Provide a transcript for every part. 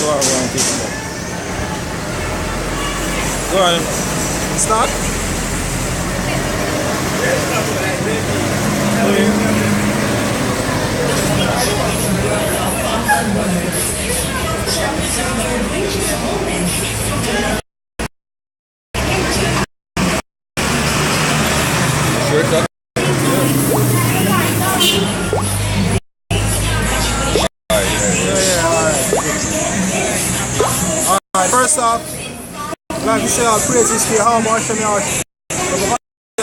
Go on, people. Go on. Start. Sure, sir. Alright, first off, I'd like to say our praises to how much of the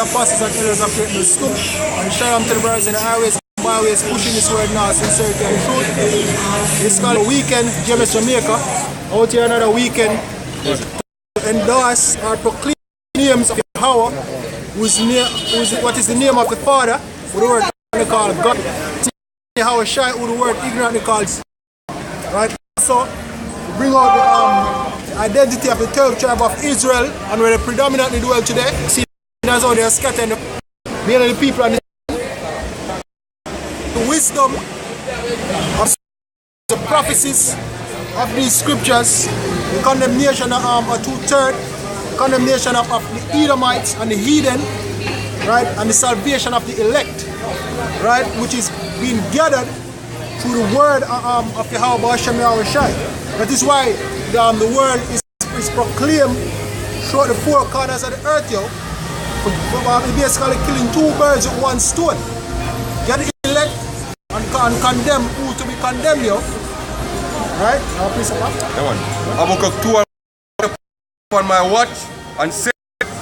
apostles and elders of the stoop and share them to the brothers in the highways and byways pushing this word now, sincerity and truth. It's called a weekend, GMS Jamaica. Out here another weekend to endorse or proclaim names of Yahweh, what is the name of the Father, who the word they call God. Yahweh Shai, who the word ignorantly calls. Right? So, bring out the identity of the 12th tribe of Israel and where they predominantly dwell today. See, that's how they are scattered, mainly the people and the wisdom of the prophecies of these scriptures, the condemnation of a two-third, condemnation of the Edomites and the heathen, right, and the salvation of the elect, right, which is being gathered through the word of Yahweh Shai. That is why the word is proclaimed throughout the four corners of the earth, yo. Basically killing two birds with one stone. Get the elect and condemn who to be condemned, yo. Right? That one. Habakkuk 2 upon my watch and said,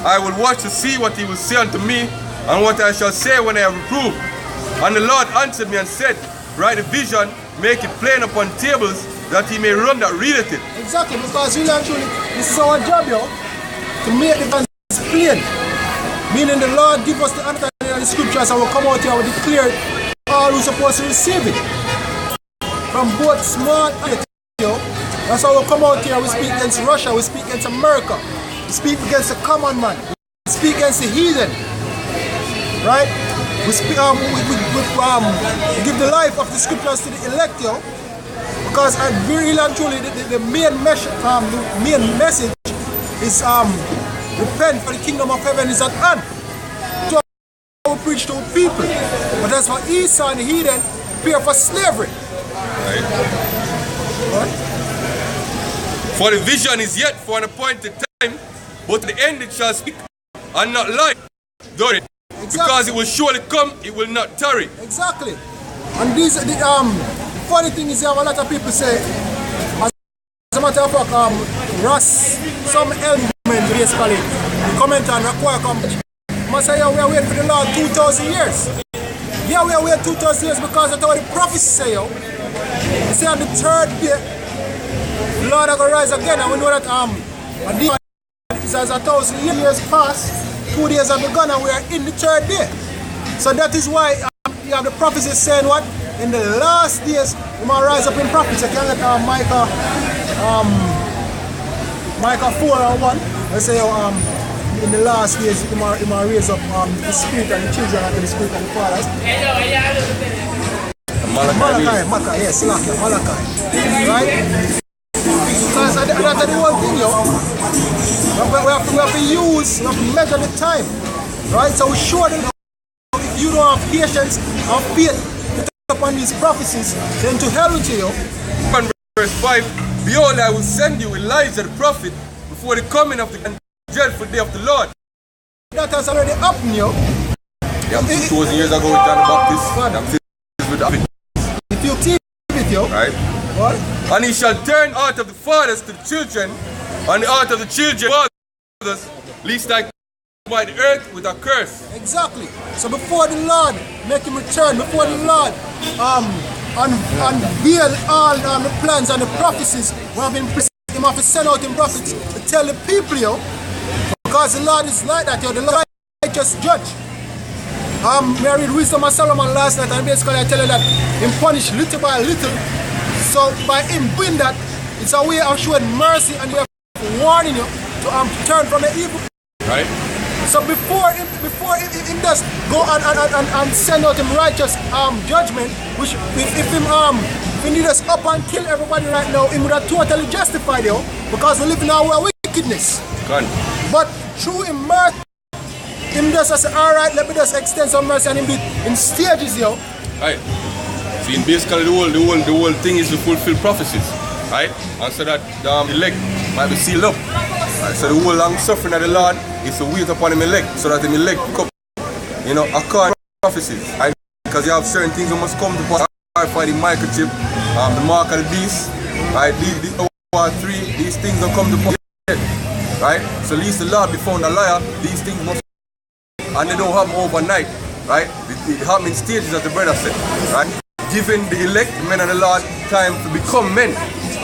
I will watch to see what he will say unto me and what I shall say when I have reproved. And the Lord answered me and said, write the vision, make it plain upon tables, that he may run that readeth it. Exactly, because really actually, this is our job, yo, to make the vision plain. Meaning the Lord give us the understanding of the scriptures and we'll come out here and declare all who's supposed to receive it. From both small and yo. That's how we come out here. We speak against Russia, we speak against America, we speak against the common man, we speak against the heathen. Right? We speak we give the life of the scriptures to the elect, yo. Because really and truly the main message is repent, for the kingdom of heaven is at hand. So we preach to people. But as for Esau and the heathen, prepare for slavery. Right. Right? For the vision is yet for an appointed time, but at the end it shall speak and not lie. Exactly. Because it will surely come, it will not tarry. Exactly. And these funny thing is, you have a lot of people say, as a matter of fact, Ross, some element basically, comment on require coverage. Must say, yeah, we are waiting for the Lord 2,000 years. Yeah, we are waiting 2,000 years because that's what the prophecy say, yo. They say on the third day, the Lord is going to rise again, and we know that as 1,000 years pass, 2 days have begun and we are in the third day. So that is why you have the prophecy saying what? In the last days, we might rise up in prophecy. You can get Micah 4 and 1. They say in the last days, you might raise up the spirit and the children and the spirit and the fathers. Malachi, yes, Malachi. Right? Because that's the whole thing, yo. We have to use, we have to measure the time. Right? So we show them if you don't have patience and faith upon these prophecies, then to hell with you. Verse 5, behold, I will send you Elijah the prophet before the coming of the dreadful day of the Lord. That has already happened, yo. Yeah, 2,000 years ago with John the Baptist. If you keep it, yo. Right. What? And he shall turn out of the fathers to the children, and out of the children fathers, lest I by the earth with a curse. Exactly. So before the Lord make him return, before the Lord unveil all the plans and the prophecies, we have been him have to send out him prophets to tell the people, yo, because the Lord is like that, yo, the Lord is righteous judge. I read Wisdom of Solomon last night, and basically I tell you that him punish little by little. So by him doing that, it's a way of showing mercy and way of warning you to turn from the evil. Right. So before him does go and send out him righteous judgment, which if him If he need us up and kill everybody right now, he would have totally justified, yo, because we live in our wickedness. But through him mercy, him just say, alright, let me just extend some mercy and him do it in stages, yo. Right. See, basically the whole thing is to fulfill prophecies, right? And so that the elect might be sealed up. Right? So the whole long suffering of the Lord is to wait upon him elect, so that him elect come, you know, according to prophecies, right? Because you have certain things that must come to pass. For the microchip, the mark of the beast, right? These 3, these things don't come to pass, right? So at least the Lord be found a liar. These things must, and they don't happen overnight, right? It happen in stages, as the brother said, right? Giving the elect, men of the Lord, time to become men,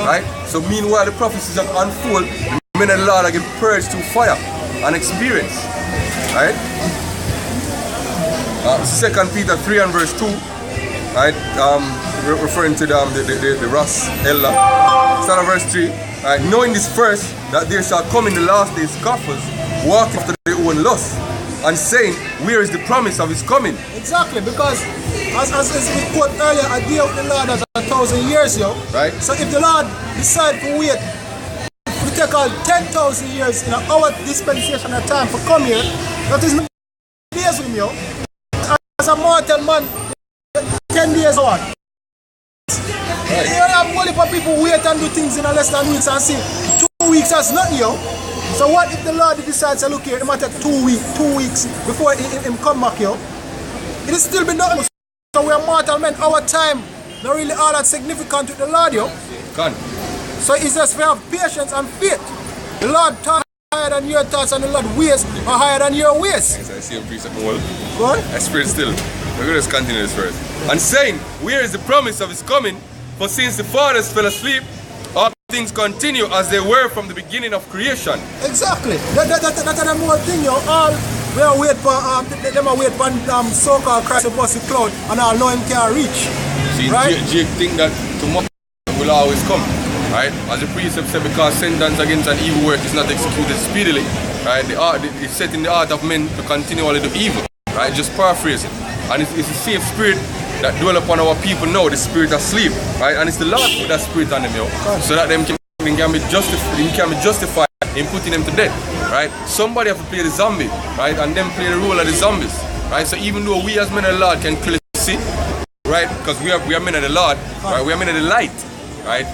right? So meanwhile the prophecies are unfold, the men of the Lord are getting purged through fire and experience, right? 2 Peter 3 and verse 2. Right, referring to the Ross Elder. Start of verse 3. Right, knowing this first, that there shall come in the last days scoffers, walking after their own lust, and saying, where is the promise of his coming? Exactly, because as we quote earlier, a day with the Lord is 1,000 years, yo. Right. So if the Lord decide to wait, to take all 10,000 years in our dispensation of time for come here, that is not days with him, yo. As a mortal man, 10 days on. Right. You have only for people wait and do things in a less than weeks and see 2 weeks as nothing, yo. So what if the Lord decides to look here, it might take 2 weeks before him come back, yo? It will still be nothing. So we are mortal men, our time not really all that significant with the Lord, yo. So it's just we have patience and faith. The Lord thoughts are higher than your thoughts and the Lord ways are higher than your ways. Yes, I see him precept well. Go on. I spirit still. We're going to just continue this verse. And saying, where is the promise of his coming? For since the fathers fell asleep, all things continue as they were from the beginning of creation. Exactly. That's the more thing, yo. All we are wait for them are wait for so-called Christ above the cloud and all know him can't reach. See, right? Jake think that tomorrow will always come. Right? As the precept said, because sentence against an evil work is not executed speedily. Right? It's set in the heart of men to continually do evil. Right? Just paraphrasing. And it's the same spirit that dwell upon our people now, the spirit of sleep, right? And it's the Lord put that spirit on them, yo, so that them can be justified in putting them to death, right? Somebody have to play the zombie, right? And them play the role of the zombies, right? So even though we as men of the Lord can clearly see, right? Because we are men of the Lord, right? We are men of the light, right?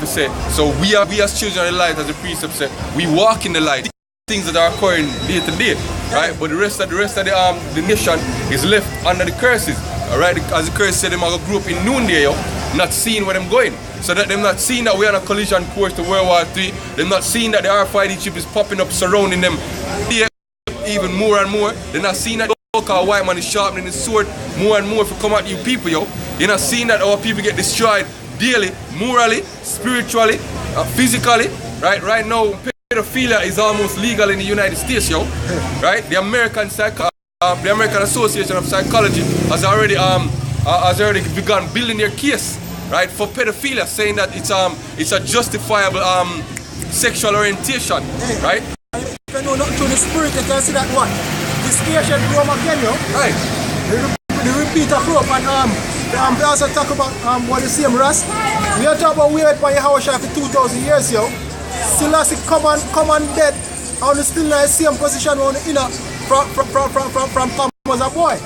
We say, so we as children of the light, as the precept said, we walk in the light. Things that are occurring day to day, right? But the rest of the nation is left under the curses, all right? As the curse said, them are gonna grow up in noonday, yo, not seeing where them going. So that them not seeing that we are on a collision course to World War III. They're not seeing that the RFID chip is popping up, surrounding them even more and more. They're not seeing that the local white man is sharpening his sword more and more if you come at you people, yo. You're not seeing that our people get destroyed daily, morally, spiritually, physically, right? Right now, pedophilia is almost legal in the United States, yo. Right? The American Association of Psychology has already begun building their case, right, for pedophilia, saying that it's a justifiable sexual orientation, right? If you know nothing to the spirit, you can see that what? This creation grow again, yo. Right. The repeater grow up and we also talk about what the same Ras. We are talking about we had by Yahweh for 2,000 years, yo. Still as it come and dead, and still in the same position on the inner from time as a boy.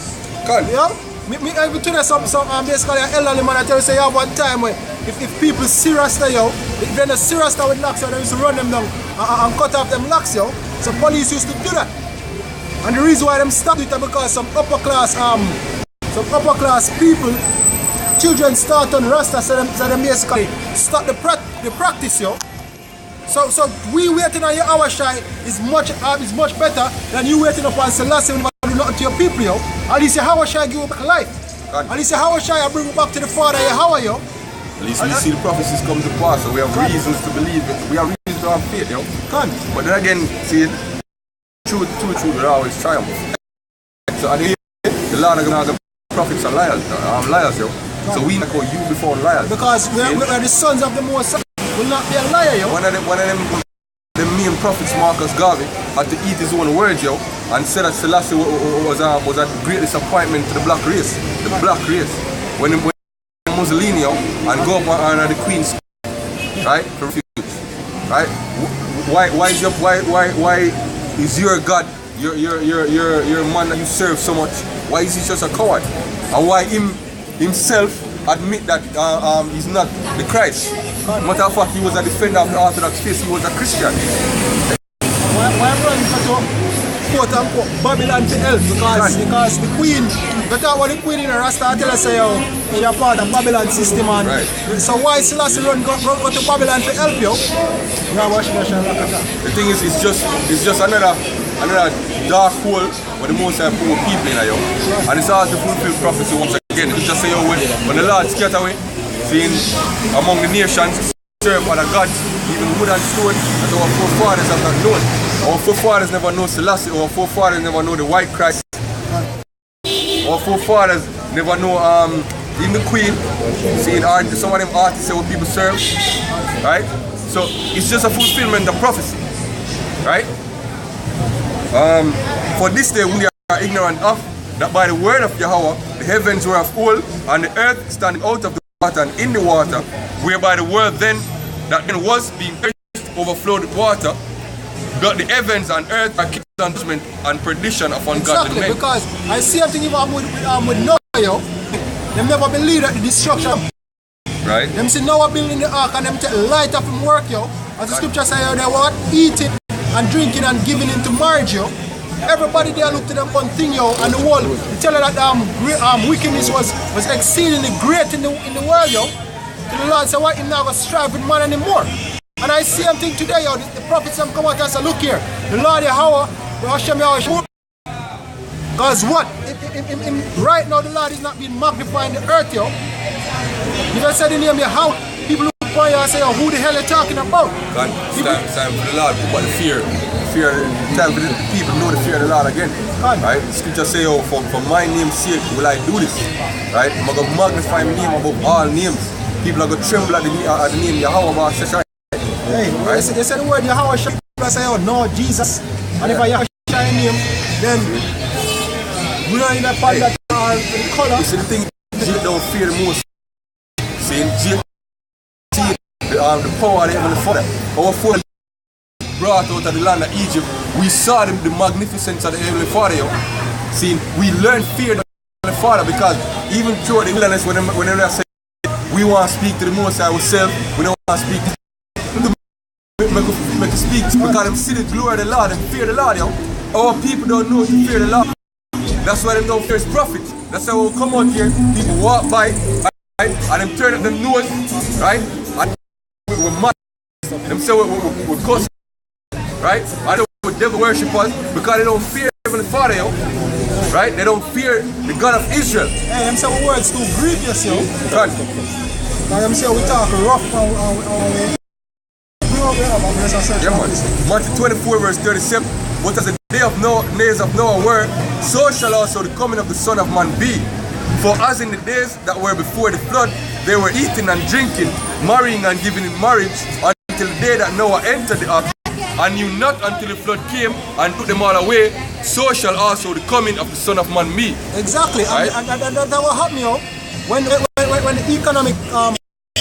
Yeah? Me every today some basically an elderly man I tell you say you have one time where if people serious there, yo, if they're not serious there with locks, they used to run them down and cut off them locks, yo. So police used to do that. And the reason why them stopped it is because some upper class people, children start on Rasta, so them basically stop the practice, yo. So we waiting on your hour shy is much better than you waiting upon Selassie and do nothing to your people, yo. At least your hour shy give you back life. At least your hour shy bring you back to the Father, your hour, yo. At least we see the prophecies come to pass, so we have reasons to believe it. We have reasons to have faith, yo. But then again, see, truth will always triumph. So at the end, the Lord of the prophets are liars, yo. So we call you before liars. Because we are the sons of the Most High. Will not be a liar, yo. One of the main prophets, Marcus Garvey, had to eat his own words, yo, and said that Selassie was a great disappointment to the black race. The black race. When Mussolini, yo, and go up on the Queen's, right? For refuge, right? Why is your God, your man that you serve so much? Why is he just a coward? And why himself admit that he's not the Christ? Matter of fact, he was a defender of the Orthodox faith. He was a Christian. Why run for quote unquote Babylon to hell? Because the queen, but when the queen in a Rasta tell us she a part of Babylon system, and right. So why Selassie go to Babylon to help you? The thing is, it's just another dark hole where the most poor people in you. And it's hard to fulfill prophecy once again. It's just say when the Lord scatter away, seeing among the nations serve other gods, even wood and stone, that our forefathers have not known. Our forefathers never know Selassie, our forefathers never know the white Christ. Our forefathers never know even the Queen. Seeing some of them artists say what people serve. Right? So it's just a fulfillment of prophecy. Right? For this day we are ignorant of that by the word of Yahweh the heavens were of old, and the earth standing out of the water and in the water, whereby the world then that then was being overflowed with water, got the heavens and earth are kept judgment and perdition upon God and men. Because I see everything even with Noah, them never believe that the destruction. Right. Them see Noah building the ark and them take light up from work, as the scripture say, they were eating and drinking and giving into marriage, Everybody there looked at them one thing, and the world tell you that wickedness was exceedingly great in the world, And the Lord said, why him not going to strive with man anymore? And I see something today, the prophets have come out and say, look here, the Lord Yahweh, the Hashem Yahweh, because what? Right now the Lord is not being magnified in the earth, If I said the name Yahweh, people look upon you and say, who the hell are you talking about? God, it's time for the Lord to put the fear. Time for the people to know the fear of the Lord again. Right? The scripture say, for my name's sake will I do this. Right? I'm going to magnify my name above all names. People are going to tremble at the name Yahweh. Hey, right? They say the word Yahweh, I say, no, Jesus. And if I Yahweh name, then we don't even find that color. You see the thing, Jake don't fear the most. See, Jake see the power of the Heavenly Father. Our father brought out of the land of Egypt, we saw the magnificence of the Heavenly Father. See, we learned fear of the Heavenly Father because even through the wilderness, when they say we want to speak to the Most High ourselves, we don't want to speak to make speak because them see the glory of the Lord and fear the Lord. Our people don't know to fear the Lord. That's why they don't fear His prophet. That's why we come out here, people walk by, right, and them turn up their nose, right, and we're mad. Them say we're cussing. Right? I don't know devil worshippers because they don't fear Heavenly Father, right? They don't fear the God of Israel. Hey, them say words too grievous, God. Because them say we talk rough Yeah, man. Matthew 24 verse 37. But as the days of Noah were, so shall also the coming of the Son of Man be. For as in the days that were before the flood, they were eating and drinking, marrying and giving in marriage, until the day that Noah entered the ark, and knew not until the flood came and took them all away, so shall also the coming of the Son of Man be. Exactly, right? and that will happen, when the economic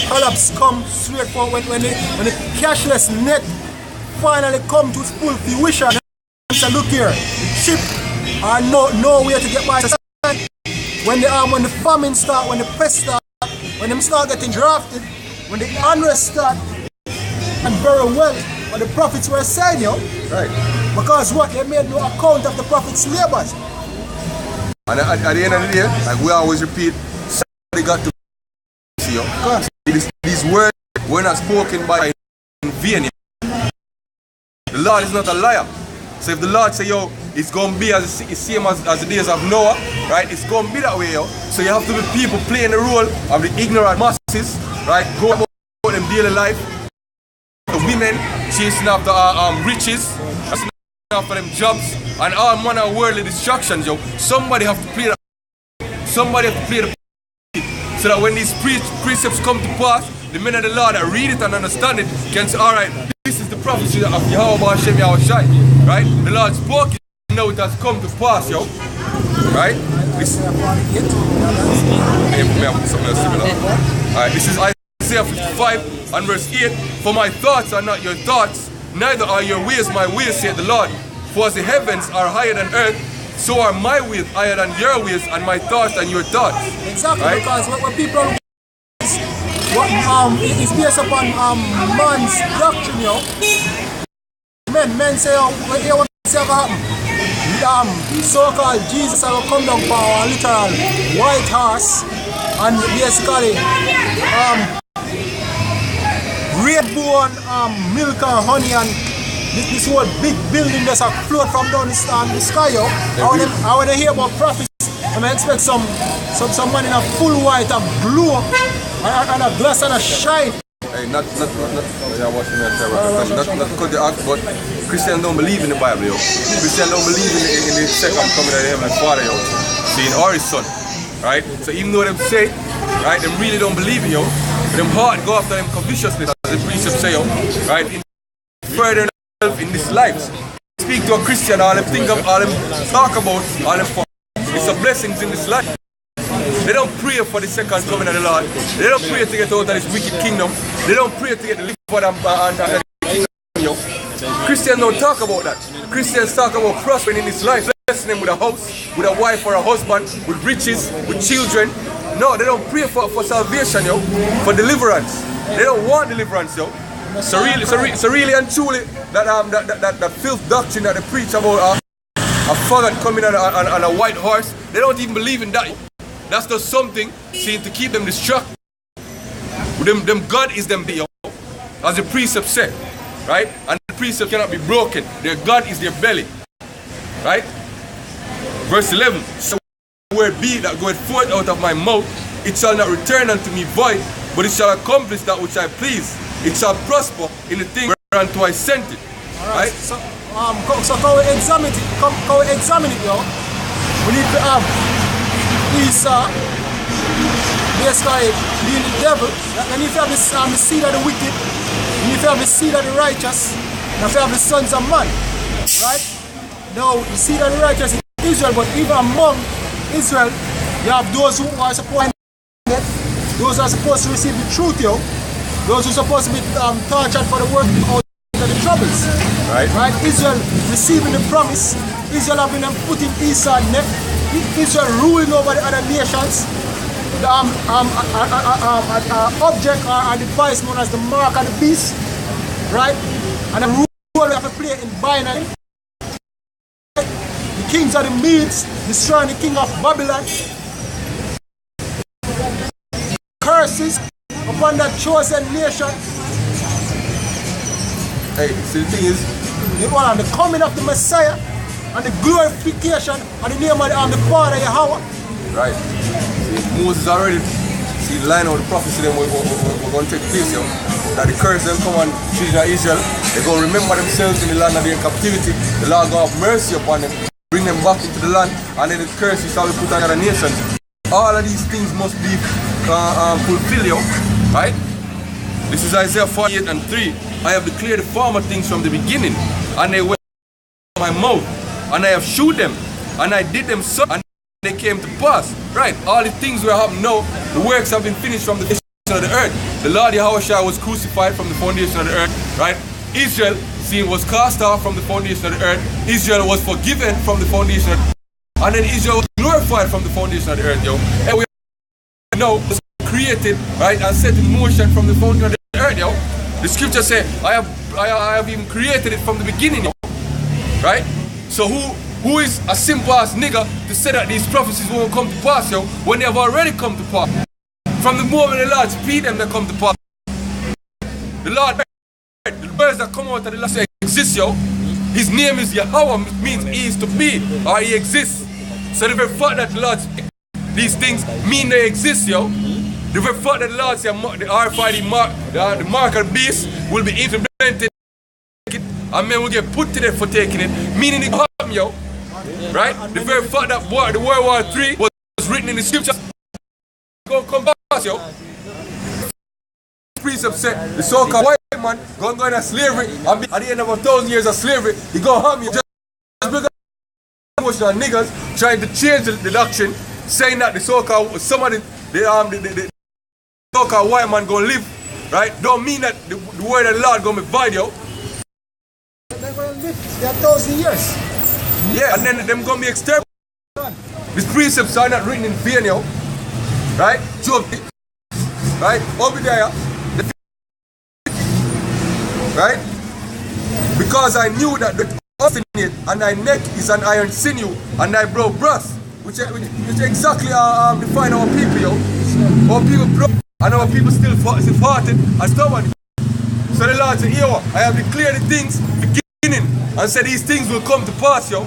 collapse comes straight for when the cashless net finally comes to its full fruition. So look here, the chip are no way to get by. When the famine start, when the pest start, when them start getting drafted, when the unrest start, and very well. What the prophets were saying, Right. Because what? They made no account of the prophets' labors. And at the end of the day, like we always repeat, somebody got to see you. These words were not spoken by in vain. The Lord is not a liar. So if the Lord say, it's going to be as the same as the days of Noah, right? It's going to be that way, So you have to be people playing the role of the ignorant masses, right? Go about them daily life. The women chasing after riches, chasing after them jobs, and all manner of worldly distractions, Somebody have to play that. Somebody have to play the so that when these precepts come to pass, the men of the Lord that read it and understand it can say, alright, this is the prophecy of Yahweh Hashem Yahweh Shai, right? The Lord spoke it, now it has come to pass, Right? This, Isaiah 48. something else similar. Alright, this is Isaiah 55 and verse 8. For my thoughts are not your thoughts, neither are your ways my ways, saith the Lord. For as the heavens are higher than earth, so are my ways higher than your ways, and my thoughts than your thoughts. Exactly, right? because when people it's based upon man's doctrine, yo. Men say, oh, hear what's ever happen. So-called Jesus will come down for a literal white horse and basically red bone, milk and honey, and this whole big building that's a float from down the sky, yo. I want to hear about prophets. I expect some man in a full white, a glow, and a glass and a shine. Hey, not cut the act, but Christians don't believe in the Bible, yo. Christians don't believe in the second coming of the Heavenly Father, yo. Seeing or His Son, right? So even though them say, right, them really don't believe in, yo, them heart go after them covetousness, as the precept say, yo, right? In further in this life. Speak to a Christian, all them think of, all them talk about, all them it's a blessings in this life. They don't pray for the second coming of the Lord. They don't pray to get out of this wicked kingdom. They don't pray to get delivered from the kingdom. Christians don't talk about that. Christians talk about prospering in this life, blessing them with a house, with a wife or a husband, with riches, with children. No, they don't pray for salvation, yo, for deliverance. They don't want deliverance, yo. So really and truly, that filth doctrine that they preach about a father coming on a white horse, they don't even believe in that. That's just something, see, to keep them distracted. Them God is them, yo, as the precept said, right? And the precept cannot be broken. Their God is their belly, right? Verse 11, so word be that goeth forth out of my mouth, it shall not return unto me void, but it shall accomplish that which I please. It shall prosper in the thing whereunto I sent it. Right? So can we examine it? Can we examine it, yo? We need to have Esau basically being the devil. We need to have the seed of the wicked. We need to have the seed of the righteous. We need to have the sons of man. Right? Now, the seed of the righteous is Israel, but even among Israel, you have those who are supposed to those are supposed to receive the truth, yo. Those who are supposed to be tortured for the work out of the troubles. Right. Israel receiving the promise. Israel having them put in Esau's neck. Israel ruling over the other nations. The object or device known as the mark of the beast. Right? And the role we have to play in binary. The kings of the Medes destroying the king of Babylon. Curses upon that chosen nation. Hey, see the thing is, the coming of the Messiah and the glorification of the name of the Father Yahweh. right? See, Moses already see the line of the prophecy them we're going to take place, yo. That the curse them come on children of Israel, they're going to remember themselves in the land of their captivity. The Lord going to have mercy upon them, bring them back into the land, and then the curses shall be put on other nations. All of these things must be fulfilled, yo, right? This is Isaiah 48 and 3. I have declared the former things from the beginning, and they went my mouth, and I have shewed them, and I did them so, and they came to pass. Right, all the things were happening now, the works have been finished from the foundation of the earth. The Lord Yahushua was crucified from the foundation of the earth, right? Israel, seeing, was cast off from the foundation of the earth. Israel was forgiven from the foundation of the earth. And then Israel was glorified from the foundation of the earth, yo. And we know was created, right, and set in motion from the foundation of the earth, yo. The scripture says, I have even created it from the beginning, yo. Right? So who is a simple ass nigga to say that these prophecies won't come to pass, yo, when they have already come to pass? From the moment the Lord speak them, they come to pass. The Lord, the words that come out of the Lord say exist, yo. His name is Yahweh, means he is to be, or he exists. So the very fact that the Lord speak these things mean they exist, yo. The very fact that the Lord say the RFID mark, the mark of the beast will be implemented, and men will get put to death for taking it, meaning it happen, yo. Right? The very fact that the World War III was written in the scriptures gonna come back, yo. The precept said the so-called white man gonna go into slavery, and at the end of 1,000 years of slavery, he gonna harm you. Just because emotional niggas trying to change the doctrine saying that the so-called the so-called white man gonna live, right? Don't mean that the word of the Lord gonna be vital. They're gonna live their 1,000 years. Yeah, and then them gonna be exterminated. These precepts are not written in vain, yo. Right? Job, right? Obadiah, right? Because I knew that the obstinate and thy neck is an iron sinew and thy brow brass, which exactly define our people, yo. Our people broke and our people still fighting and stubborn. So the Lord said, yo, I have declared the things beginning and said these things will come to pass, yo.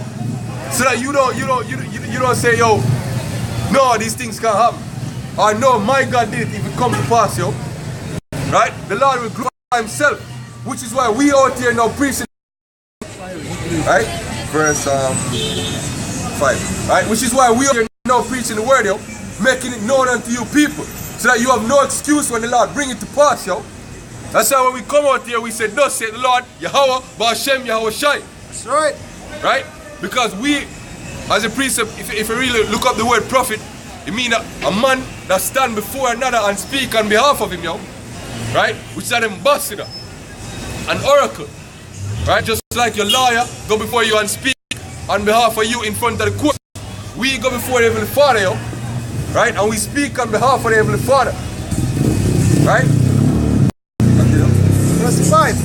So that you don't say, yo, no, these things can't happen. Or no, my God did it if it comes to pass, yo. Right? The Lord will glorify himself, which is why we out here now preaching. Right? Verse 5. Right? Which is why we out here now preaching the word, yo. Making it known unto you people. So that you have no excuse when the Lord bring it to pass, yo. That's why when we come out here, we say, thus saith the Lord, Yahweh, Ba'ashem, Yahweh Shai. That's right. Right? Because we, as a precept, if you really look up the word prophet, it means a man that stand before another and speak on behalf of him, yo. Right? Which is an ambassador, an oracle. Right? Just like your lawyer go before you and speak on behalf of you in front of the court. We go before the Heavenly Father, yo. Right? And we speak on behalf of the Heavenly Father. Right? Verse 5.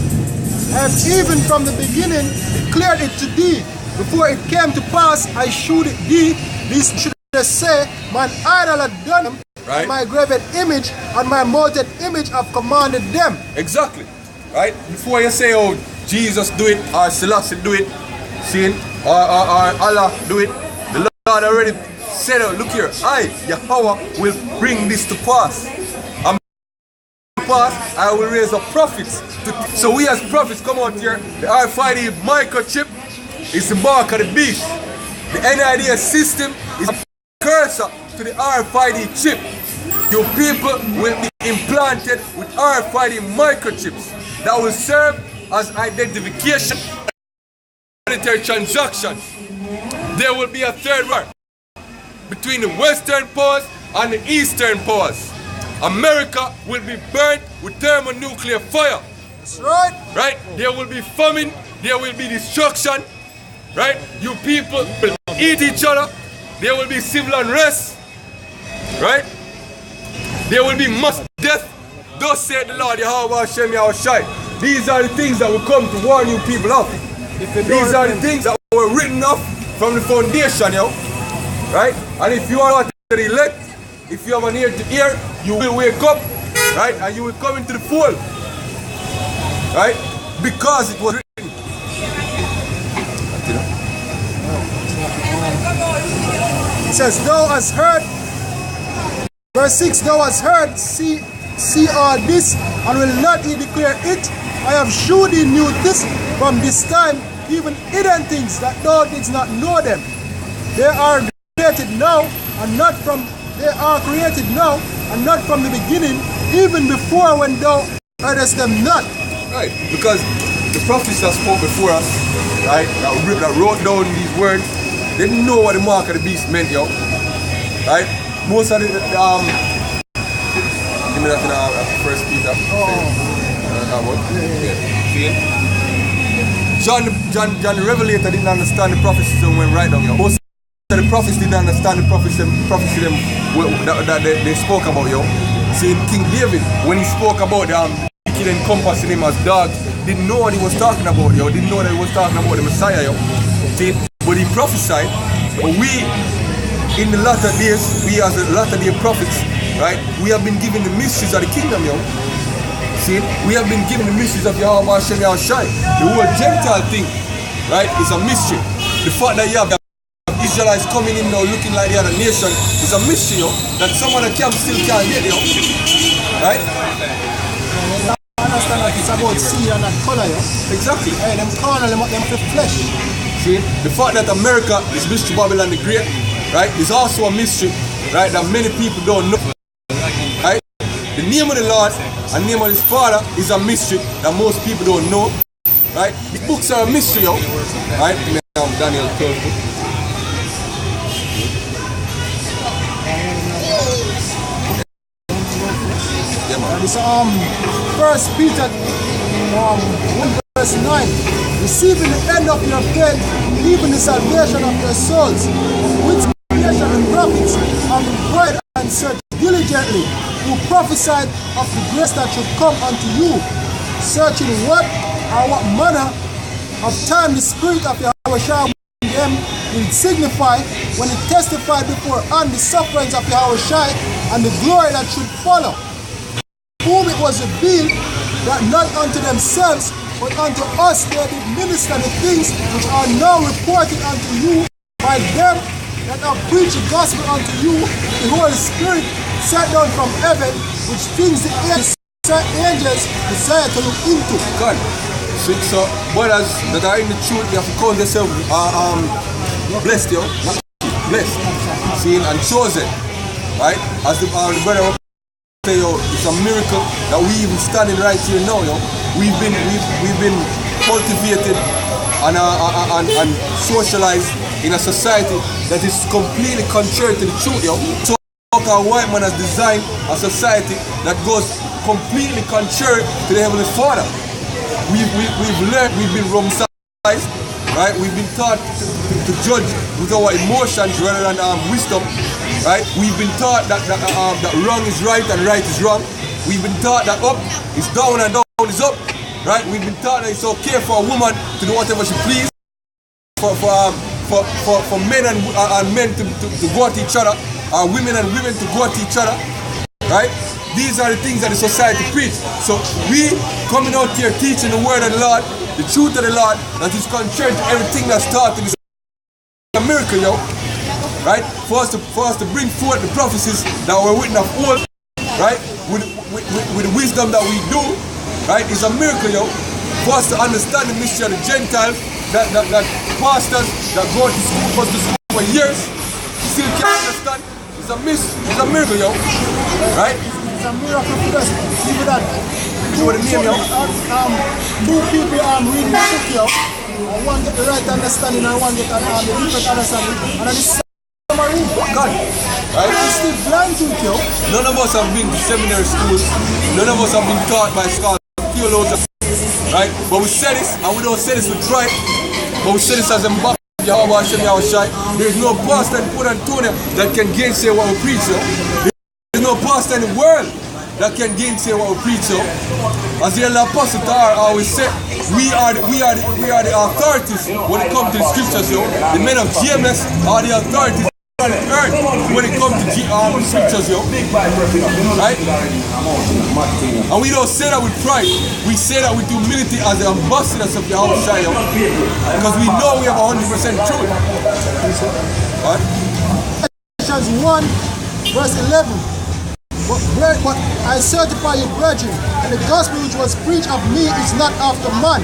I have even from the beginning declared it to thee. Before it came to pass, I shewed it thee. This should say, mine idol had done them, right? And my graven image and my molten image have commanded them. Exactly. Right? Before you say, oh, Jesus do it, or Selassie do it, see, or Allah do it, the Lord already said, oh, look here, I, Yahweh, will bring this to pass. And pass, I will raise up prophets. So we as prophets come out here, the RFID microchip is the mark of the beast. The NID system is a cursor to the RFID chip. Your people will be implanted with RFID microchips that will serve as identification of monetary transactions. There will be a third war between the Western powers and the Eastern powers. America will be burnt with thermonuclear fire. That's right. Right? There will be famine, there will be destruction. Right? You people will eat each other. There will be civil unrest. Right? There will be mass death. Thus said the Lord, Yahweh Hashem Yahushai. These are the things that will come to warn you people of. These are the things that were written off from the foundation, yo. Right? And if you are not the elect, if you have an ear to ear, you will wake up, right? And you will come into the fold. Right? Because it was written. It says, thou hast heard, verse 6, thou hast heard, see all this, and will not ye declare it? I have shewed thee knew this from this time, even hidden things that thou didst not know them. They are created now, and not from the beginning, even before when thou heardest them not. Right, because the prophets that spoke before us, right, that wrote down these words, they didn't know what the mark of the beast meant, yo. Right? Most of the give me that in First Peter. John the Revelator didn't understand the prophecies and went right down, yo. Most of the prophets didn't understand the prophecy that they spoke about, yo. See, King David, when he spoke about the wicked encompassing him as dogs, didn't know what he was talking about, yo. Didn't know that he was talking about the Messiah, yo. See, but he prophesied. But we, in the latter days, we as the latter day prophets, right, we have been given the mysteries of the kingdom, yo. See, we have been given the mysteries of Yahweh Hashem Yahushai. The whole Gentile thing, right, is a mystery. The fact that you have Israelites coming in now looking like the other nation is a mystery, yo, that some of the camp still can't get, yo. Right? I understand that it's about seed and that color, yo. Exactly. Hey, them corner, them for flesh. See, the fact that America is Mystery Babylon the Great, right, is also a mystery, right, that many people don't know. Right? The name of the Lord and the name of his Father is a mystery that most people don't know. Right? The books are a mystery, yo. Right? Daniel 12. It's 1 Peter 1 verse 9. Receiving the end of your faith, even the salvation of your souls, with salvation and prophets, and inquired and searched diligently, who prophesied of the grace that should come unto you, searching what manner of time the Spirit of Yahushua them will signify when it testified before on the sufferings of Yahushua and the glory that should follow, whom it was revealed that not unto themselves but unto us they did minister the things which are now reported unto you by them that have preached the gospel unto you, the Holy Spirit sent down from heaven, which things the angels desire to look into. God. So brothers that are in the truth, they have to call themselves blessed, blessed, seen and chosen, right? As the brother say, it's a miracle that we even standing right here now, We've been cultivated and socialized in a society that is completely contrary to the truth, So our white man has designed a society that goes completely contrary to the Heavenly Father. We've learned, we've been Romanized, right? We've been taught to judge with our emotions rather than wisdom, right? We've been taught that wrong is right and right is wrong. We've been taught that up is down and down is up, right? We've been taught that it's okay for a woman to do whatever she pleases, for men and men to go at each other, women and women to go at each other, right? These are the things that the society preaches. So we coming out here teaching the word of the Lord, the truth of the Lord, that is contrary to everything that's taught in this a miracle, right? For us to bring forth the prophecies that were written of old, right? With the wisdom that we do, right? It's a miracle, For us to understand the mystery of the Gentiles, that pastors that go to school for years still can't understand. It's a miracle, right? It's a miracle for us. Even that. Show the name, Two people reading the book, and one get the right understanding and one get the different understanding. And then this God, right? It's still blind to it, None of us have been to seminary schools. None of us have been taught by scholars, theologians, right? But we say this, and we don't say this with pride, but we say this as a mouth. There's no pastor in Port Antonio that can gainsay what we preach, There's no pastor in the world that can gainsay what we preach, As the Apostle always said, we are the authorities when it comes to the scriptures, The men of GMS are the authorities on the earth when it comes to scriptures, right? And we don't say that with pride. We say that with humility as the ambassadors of Yahushua, because we know we have 100% truth. Right? Ephesians 1 verse 11. But I certify you, brethren, and the gospel which was preached of me is not after man,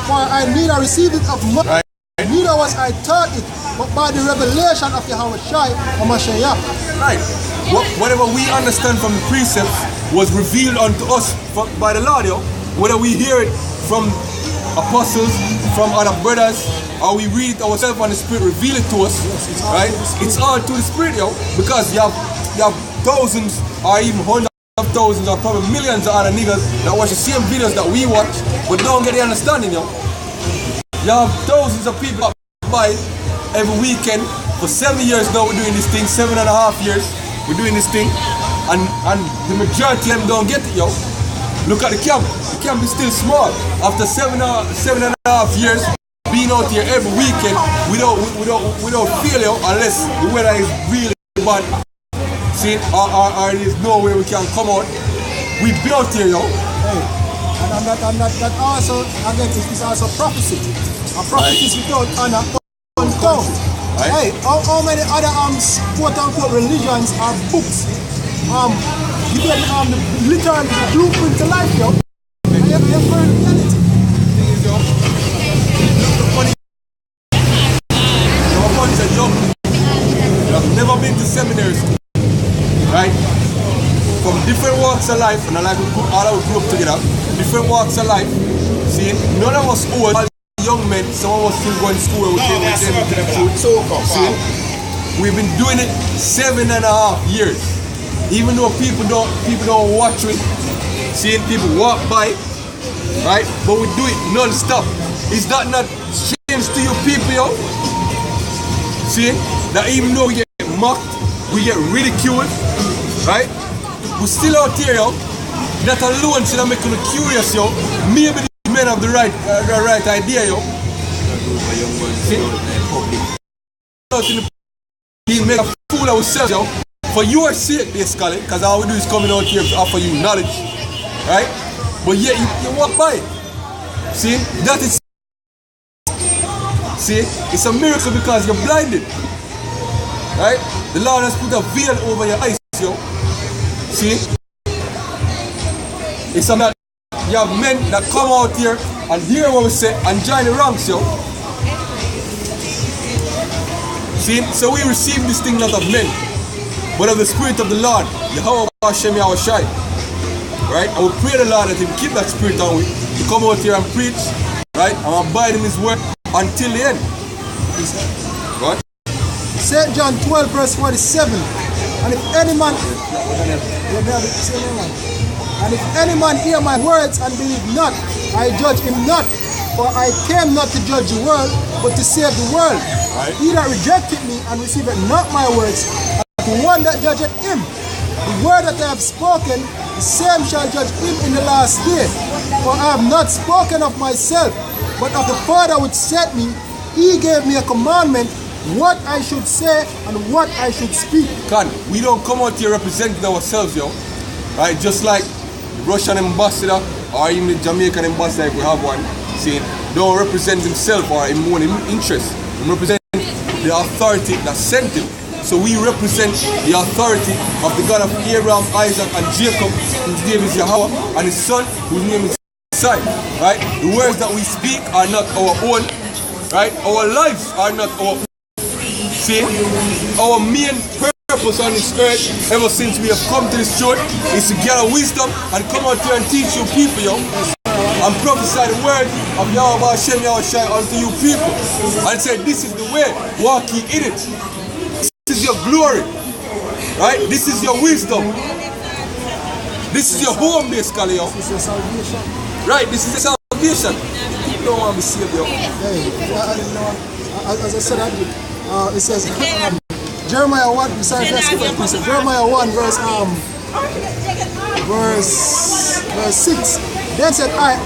for I neither received it of man, right. Neither was I taught it, but by the revelation of Yahushua or Mashiach. Right. Whatever we understand from the precepts was revealed unto us by the Lord, Whether we hear it from apostles, from other brothers, or we read it ourselves and the Spirit reveal it to us, right? It's all to the Spirit, because you have thousands or even hundreds of thousands or probably millions of other niggas that watch the same videos that we watch, but don't get the understanding, You have thousands of people that buy every weekend. For 7 years now we're doing this thing, 7.5 years we're doing this thing, and the majority of them don't get it, Look at the camp. The camp is still small. After 7.5 years being out here every weekend, we don't feel it unless the weather is really bad. See, or there's no way we can come out. We built here, Hey, and that also, again, is also prophecy. A prophet is without honor, uncount. Right. Hey, how many other quote-unquote religions or books you get the literal blueprint to life, I have heard reality. You're a bunch of young people. You have never been to seminary school, right? From different walks of life, and all of us grew up together, different walks of life. See, none of us old, young men, some of us still going to school with them to the truth. See, we've been doing it 7.5 years. Even though people don't watch it, seeing people walk by, right? But we do it non-stop. Is that not strange to you people, yo? See? That even though we get mocked, we get ridiculed, right? We're still out here, yo. That alone should make you curious, yo. Maybe these men have the right idea, yo. We make a fool of ourselves, yo. For your sake, basically, because all we do is coming out here to offer you knowledge, right? But yet you walk by. See? That is. See? It's a miracle because you're blinded. Right? The Lord has put a veil over your eyes, yo. See? It's something that you have men that come out here and hear what we say and join the ranks, yo. See? So we receive this thing not of men, but of the Spirit of the Lord, Yahweh Hashem Yahushai. Right? And we pray the Lord that He will keep that spirit on we to come out here and preach, right? And abide in His word until the end. What? St. John 12 verse 47. And if any man hear my words and believe not, I judge him not. For I came not to judge the world, but to save the world. Right. He that rejected me and received not my words, the one that judgeth him. The word that I have spoken, the same shall judge him in the last day. For I have not spoken of myself, but of the Father which sent me. He gave me a commandment, what I should say and what I should speak. We don't come out here representing ourselves, yo. Right? Just like the Russian ambassador or even the Jamaican ambassador, if we have one, saying don't represent himself or his own interest. He represents the authority that sent him. So we represent the authority of the God of Abraham, Isaac, and Jacob, whose name is Yahweh, and his son, whose name is Son. Right? The words that we speak are not our own. Right? Our lives are not our own. See? Our main purpose on this earth, ever since we have come to this church, is to gather wisdom and come out here and teach you people, yo. And prophesy the word of Yahweh Hashem Yahushai unto you people. And say, this is the way, walk ye in it. This is your glory. Right? This is your wisdom. This is your home, basically, yo. This is your salvation. Right, this is your salvation. You don't want to be saved, yo. As I said, it says, Jeremiah 1, Jeremiah 1 verse 6. Then said I,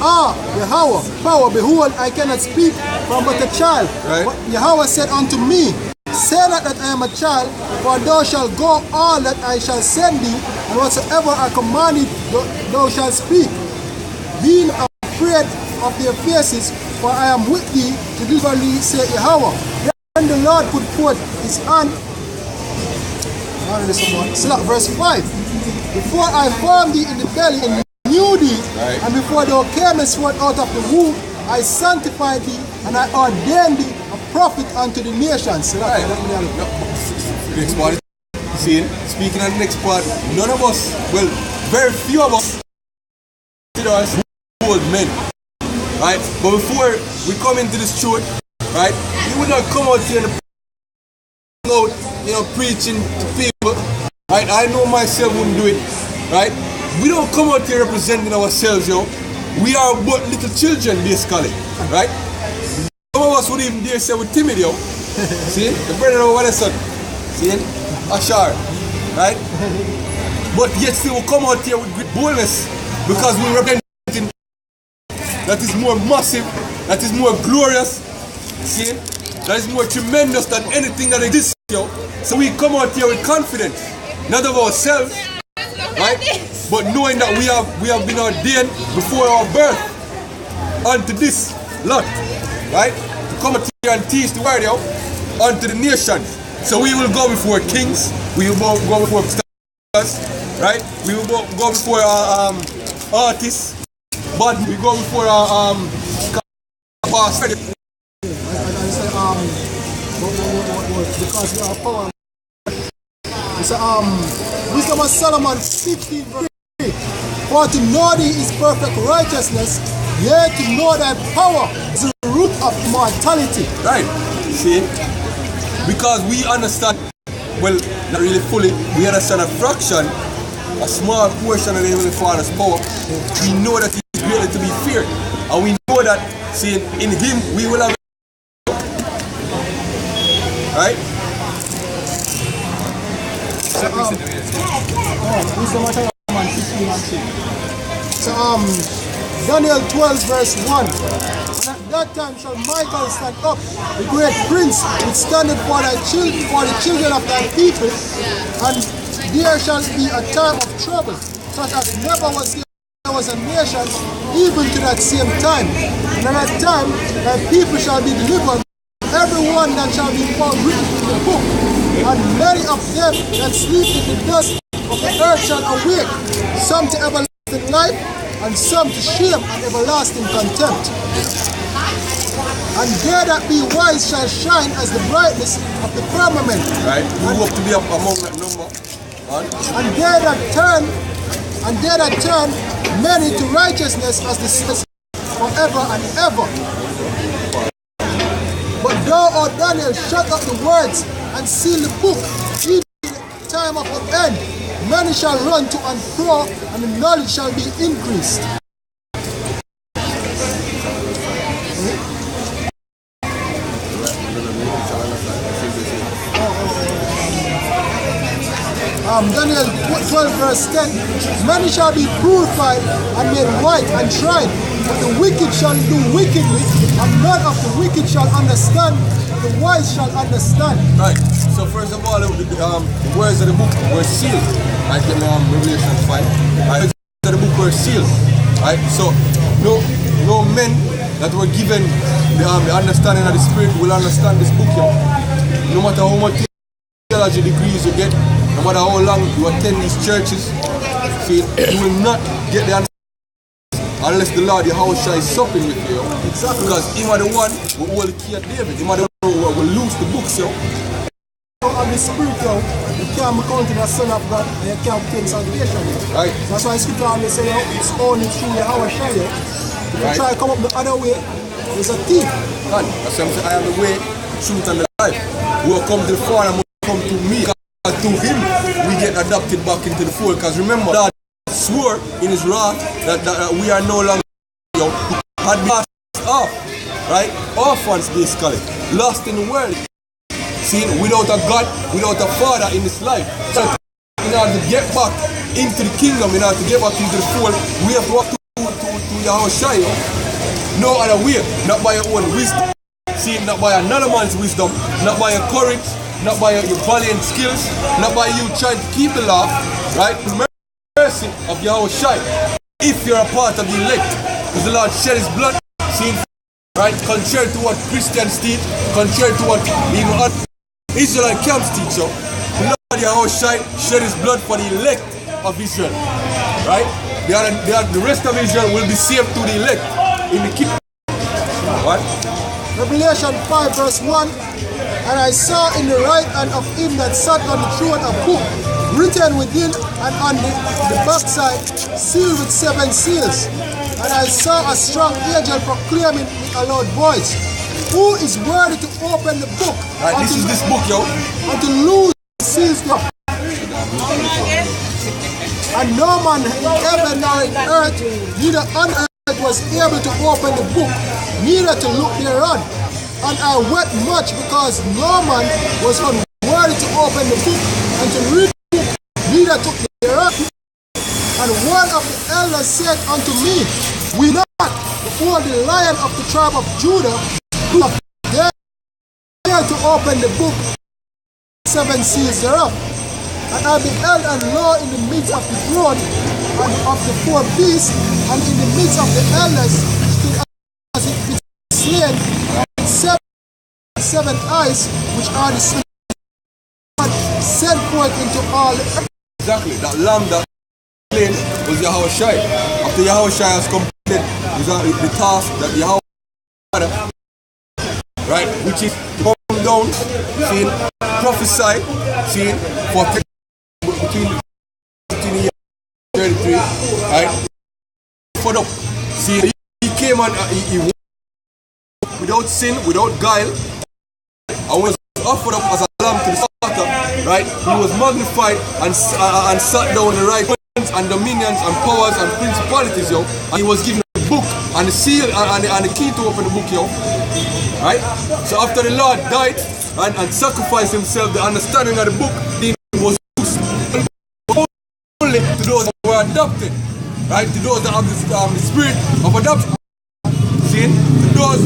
Yahweh, power, behold, I cannot speak from but a child. Right. But Yahweh said unto me, say not that I am a child, for thou shalt go all that I shall send thee, and whatsoever I command thee, thou shalt speak. Being afraid of their faces, for I am with thee to deliver thee, said Yahweh. Then the Lord put forth his hand. Verse 5. Before I formed thee in the belly and knew thee, right. And before thou camest forth out of the womb, I sanctified thee and I ordained thee a prophet unto the nations. So right. Next part. See, speaking of the next part, none of us, well, very few of us consider us old men. Right? But before we come into this church, right, we would not come out here and preaching to people. Right? I know myself wouldn't do it. Right? We don't come out here representing ourselves, yo. We are but little children, basically. Right? Some of us would even dare say we're timid, yo. See? The brother of our son. See? Ashar. Right? But yet still we come out here with great boldness because we represent that is more massive, that is more glorious, see? That is more tremendous than anything that exists, yo. So we come out here with confidence, not of ourselves, right? But knowing that we have been ordained before our birth unto this lot, right? To come out here and teach the word, yo, unto the nations. So we will go before kings, we will go before stars, right? We will go before artists, but we go before because we are power. It's Wisdom of Solomon 15 verse 3. For to know thee is perfect righteousness, yea, to know thy power is the root of mortality. Right. See? Because we understand, well, not really fully, we understand a fraction a small portion of the Heavenly Father's power, we know that He is greatly to be feared. And we know that, see, in Him we will have. Right? So, Daniel 12 verse 1. And at that time shall Michael stand up, the great prince, which standeth for the children of thy people, and there shall be a time of trouble, such as never was there was a nation, even to that same time. And at that time thy people shall be delivered, every one that shall be found written in the book, and many of them that sleep in the dust of the earth shall awake, some to everlasting life, and some to shame and everlasting contempt. And they that be wise shall shine as the brightness of the firmament. Right? We hope to be up among that number. And they that turn many to righteousness as the sun forever and ever. But thou, O Daniel, shut up the words and seal the book, even the time of the end. Many shall run to and fro, and the knowledge shall be increased. Daniel 12 verse 10. Many shall be purified and made white and tried, but the wicked shall do wickedly, and none of the wicked shall understand, but the wise shall understand. Right. So first of all, the words of the book were sealed. Like in Revelation 5. Right? The words of the book were sealed. Right? So no men that were given the understanding of the Spirit will understand this book here. No matter how much theology degrees you get, no matter how long you attend these churches, see, you will not get the understanding unless the Lord Yahweh is supping with you. Exactly. Because He was the one who hold the key of David. He was the one who will lose the books. On the Spirit, you can't be counted as son of God, and you can't obtain salvation. Right. That's why Scripture always say, it's only through Yahweh Shai. If you try to come up the other way, there's a thief. Man, that's why I'm saying, I am the way, truth, and the life. Who will come to the Father must come to me. And to Him, we get adopted back into the fold. Because remember, God swore in His wrath that we are no longer had been cast off. Right? Orphans, basically. Lost in the world. See, without a God, without a Father in this life. So, in order to get back into the kingdom, in order to get back into the fold, we have to walk to Yahweh Shai. No other way, not by your own wisdom. See, not by another man's wisdom, not by your courage, not by your valiant skills, not by you trying to keep the law, right? The mercy of Yahweh Shai, if you're a part of the elect, because the Lord shed His blood, see, right? Contrary to what Christians teach, contrary to what even Israelite camps teach, so the Lord Yahweh Shai shed His blood for the elect of Israel, right? The rest of Israel will be saved to the elect in the kingdom. What? Revelation 5 verse 1. And I saw in the right hand of Him that sat on the throne a book, written within and on the backside, sealed with 7 seals. And I saw a strong angel proclaiming with a loud voice, Who is worthy to open the book? Right, this is this book, yo. And to loose the seals thereof. And no man in heaven nor in earth, neither on earth, was able to open the book, neither to look thereon. And I wept much because no man was unworthy to open the book and to read the book, neither took thereon. And one of the elders said unto me, We not before the Lion of the tribe of Judah, who dare to open the book, 7 seals thereof. And I beheld, and lo, in the midst of the throne and of the 4 beasts, and in the midst of the elders, stood as it be slain, 7 eyes, which are the sons of God, sent forth into all the earth. Exactly, that lamb that slain was Yahweh Shai. After Yahweh Shai has completed the task that Yahweh Father, right, which is come down, seeing, prophesy, seeing, for between 15 years and 33, right, for the, see, he came and he without sin, without guile, and was offered up as a lamb to the slaughter, right? He was magnified and sat down the right hand and dominions and powers and principalities, yo. And he was given a book and the seal and the key to open the book, yo. Right? So after the Lord died and sacrificed himself, the understanding of the book was only to those that were adopted. Right? To those that have the spirit of adoption. See? To those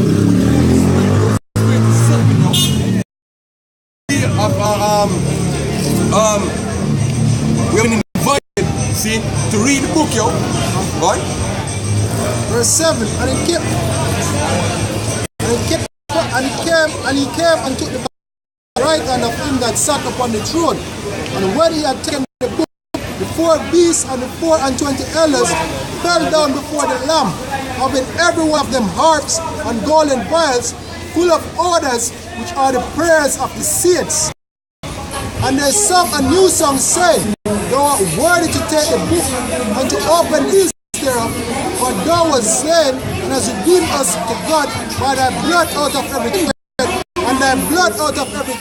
we have been invited, see, to read the book, yo. Right? Verse 7, and he came and took the right hand of him that sat upon the throne. And when he had taken the book, the 4 beasts and the 24 elders fell down before the Lamb, having every one of them harps and golden vials full of odors, which are the prayers of the saints. And they sung a new song, saying, Thou art worthy to take the book and to open these thereof, for thou wast slain and hast redeemed us to God by thy blood out of every kindred, and thy blood out of every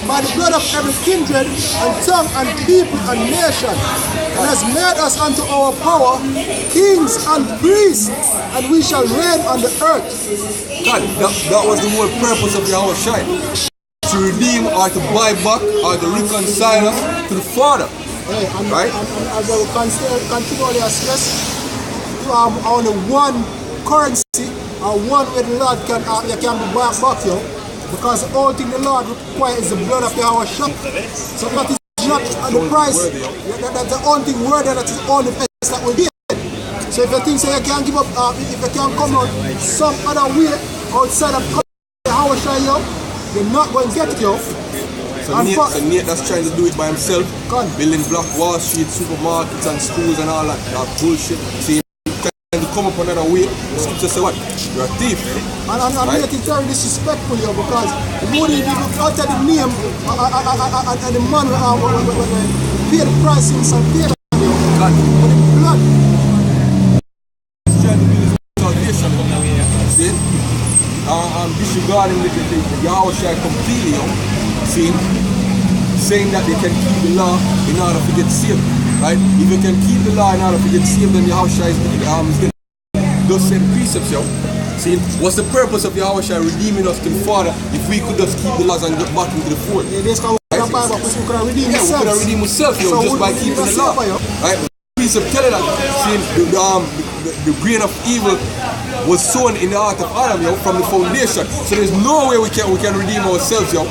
by the blood of every kindred and tongue and people and nation, and has made us unto our power kings and priests, and we shall reign on the earth. God, that was the whole purpose of Yahushua. To redeem or to buy back or to reconcile us to the Father. Right? And as I will continually stress, only one currency or one way the Lord can be bought back, yo. Because the only thing the Lord requires is the blood of Yahushua. So that is not the price. That's the only thing worthy, that is the only price that will be. So if you think so you can't give up, if you can't come out some other way outside of Yahushua, yo, you're not going to get it, yo. So Nate that's trying to do it by himself, building Black Wall Street, supermarkets and schools and all that bullshit. See, trying to come up another way, the scripture say what? You're a thief. And right? It's very disrespectful, yo, because the more you utter the name and the man pay the price in salvation, yo, for the blood. He's trying to build his salvation, see? Disregarding the Yahushua completely, yo. See, saying that they can keep the law in order to get saved, right? If you can keep the law in order to get saved, then Yahushua is going to those same precepts, yo. See, what's the purpose of Yahushua redeeming us to the Father if we could just keep the laws and get back into the fold? Yeah, we could have redeemed ourselves, yo, just by keeping the law, right? Precept telling us, see, the grain of evil was sown in the heart of Adam, yo, from the foundation. So there's no way we can redeem ourselves, yo.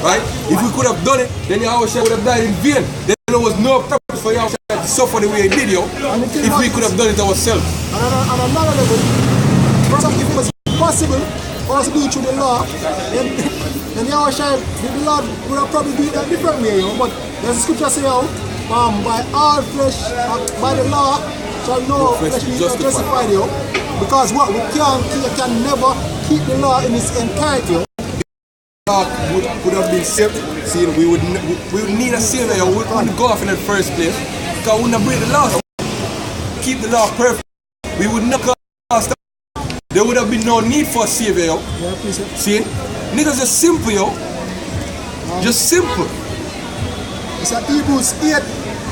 Right? If we could have done it, then Yahushua would have died in vain. Then there was no purpose for Yahushua to suffer the way he did, yo. If we could have done it ourselves. And another level, if it was possible for us to do it through the law, then Yahushua, the Lord would have probably done it a different way, yo. But there's a scripture say, yo, by all flesh, by the law, shall no flesh be justified, yo. Because what? We can never keep the law in its entirety, yo. Would have been saved. See, we would need a savior. We wouldn't go off in the first place because we wouldn't break the law. Keep the law perfect. We would not cause. There would have been no need for a savior. Yo. See, niggas just simple, yo. Just simple. It's at Hebrews 8,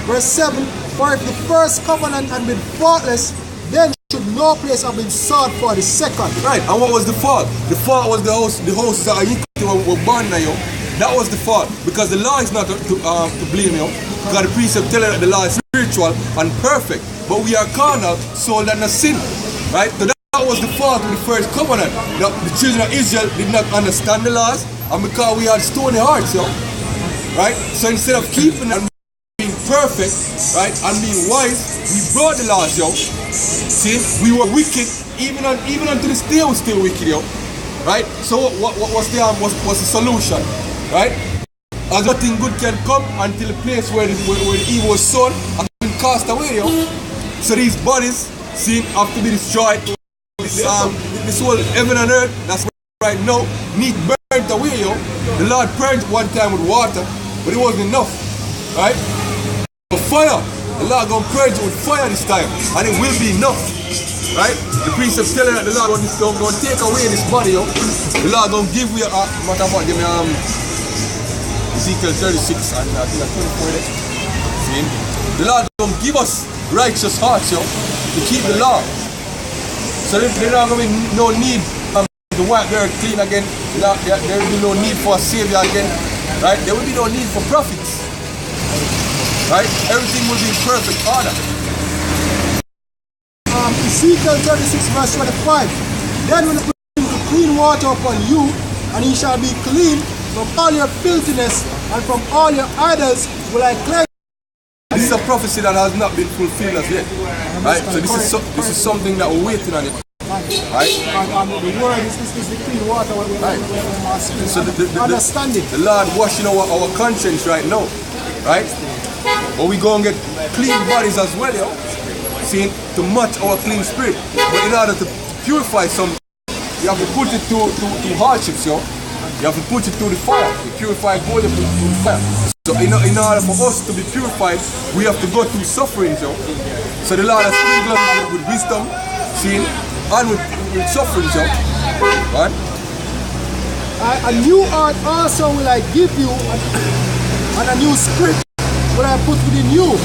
verse 7. For if the first covenant had been faultless, then should no place have been sought for the second. Right, and what was the fault? The fault was the hosts that were born now, yo. That was the fault. Because the law is not to blame, yo. Because the precept telling that the law is spiritual and perfect. But we are carnal, soul and a sin. Right? So that was the fault of the first covenant. The children of Israel did not understand the laws, and because we had stony hearts, yo. Right? So instead of keeping and being perfect, right, and being wise, we brought the laws, yo. See, we were wicked, even unto this day we're still wicked, yo. Right? So what was the solution? Right? As nothing good can come until the place where the evil was sown and been cast away, yo. So these bodies, see, have to be destroyed. This whole heaven and earth, that's right now, need burnt away, yo. The Lord purged one time with water, but it wasn't enough. Right? For fire, the Lord gonna purge it with fire this time, and it will be enough. Right? The precepts telling that the Lord gonna take away this body, yo. The Lord gonna give you matter of fact, give me Ezekiel 36 and I think 24 days. See? The Lord don't give us righteous hearts, yo, to keep the law. So there's not going to be no need to wipe their clean again. There will be no need for a savior again. Right? There will be no need for prophets. Right? Everything will be in perfect order. Ezekiel 36 verse 25. Then will bring clean water upon you, and ye shall be clean from all your filthiness, and from all your idols will I cleanse. This is a prophecy that has not been fulfilled as yet. Right? So this is something that we're waiting on it. Right? The word is the clean water. Right. So understanding. The Lord washing our conscience right now. Right? But we go and get clean bodies as well, yo. See, to match our clean spirit. But in order to purify something, you have to put it through hardships, yo. You have to put it through the fire. You purify gold, you put it through the fire. So in order for us to be purified, we have to go through suffering, yo. So the Lord has sprinkled us with wisdom, see, and with suffering, yo. Right? A new heart also will I give you, and a new spirit will I put within you.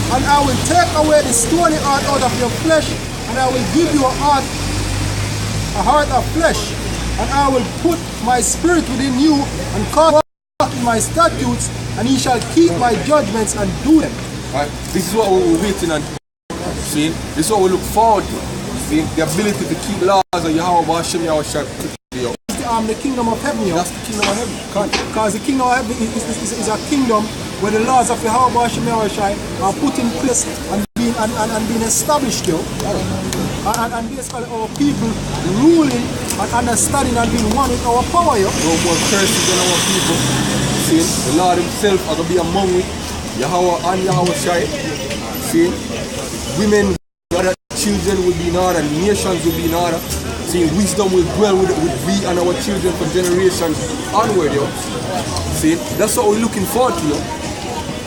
And I will take away the stony heart out of your flesh, and I will give you a heart of flesh. And I will put my spirit within you, and cause you to walk in my statutes, and ye shall keep my judgments and do them. Right. This is what we're waiting on. See? This is what we look forward to. See? The ability to keep laws of Yahweh Hashem Yahweh. The kingdom of heaven, yo. That's the kingdom of heaven. Because the kingdom of heaven is a kingdom where the laws of Yahweh Hashem Yahweh are put in place and being established, yo. And basically our people ruling and understanding and being one with our power, yo. No more curses on our people. See? The Lord himself are going to be among we. Yahweh and Yahweh Shai. See? Women, other children will be in order, nations will be in order. See, wisdom will dwell with we and our children for generations onward, yo. See, that's what we're looking forward to, yo.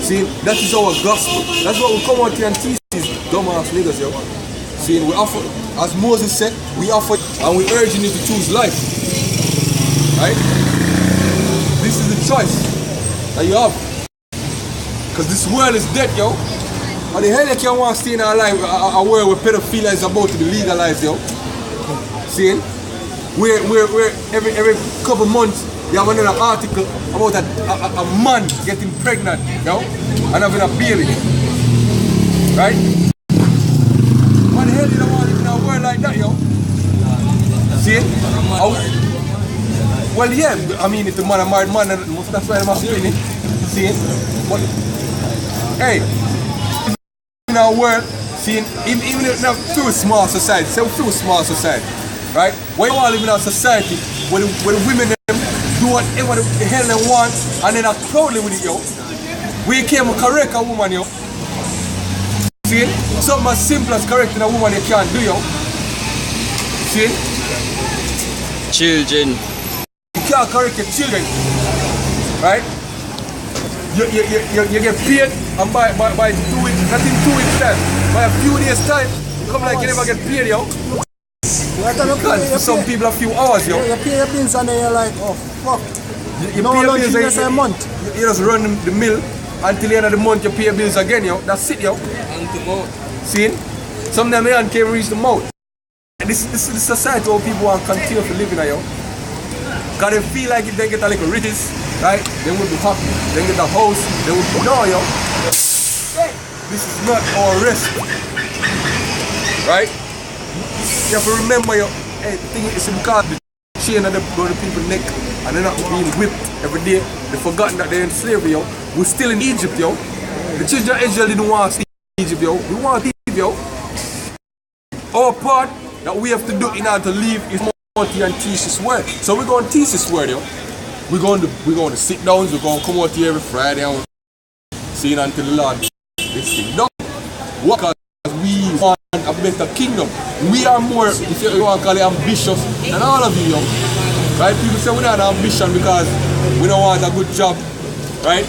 See, that is our gospel. That's what we come out here and teach these dumbass niggas, yo. See, we offer, as Moses said, we offer and we urging you to choose life. Right? This is the choice that you have. Because this world is dead, yo. How the hell you can want to stay in a world where pedophilia is about to be legalized, yo? See, where every couple months you have another article about a man getting pregnant, yo, and having a baby, right? What the hell you don't want to live in a world like that, yo? See? Well, yeah, I mean, if the man a married man, that's why I'm opinion. See? But, hey, in our world, see, even if not through small society, say through small society. Right? Why you want to live in a society where the women them do whatever the hell they want and then are proudly with it, yo? We came to correct a woman, yo. See? Something as simple as correcting a woman you can't do, yo. See? Children. You can't correct your children. Right? You get paid and by 2 weeks, not in 2 weeks time. By a few days time, you come like you never get paid, yo. For some people a few hours, yo. You pay your bills and then you're like, oh fuck. You no pay your bills a month. You just run the mill until the end of the month you pay your bills again, yo. That's it, yo. See? Sometimes they can't reach the mouth. This is the society where people want to continue to live in, yo. Because they feel like if they get a little riches, right, they will be happy. They get a house, they will be, no, yo. This is not our risk. Right? You have to remember, yo, hey, the thing is because the chain of the people's neck and they're not being whipped every day. They've forgotten that they're in slavery, yo. We're still in Egypt, yo. The children of Israel didn't want to stay in Egypt, yo. We want to leave, yo. Our part that we have to do in order to leave is more to and teach this word. So we're going to teach this word, yo. We're going to sit down, we're going to come out here every Friday and see until the Lord is sit down. Because we want a better kingdom. We are more, if you want to call it, ambitious than all of you, yo. Right? People say we don't have ambition because we don't want a good job, right?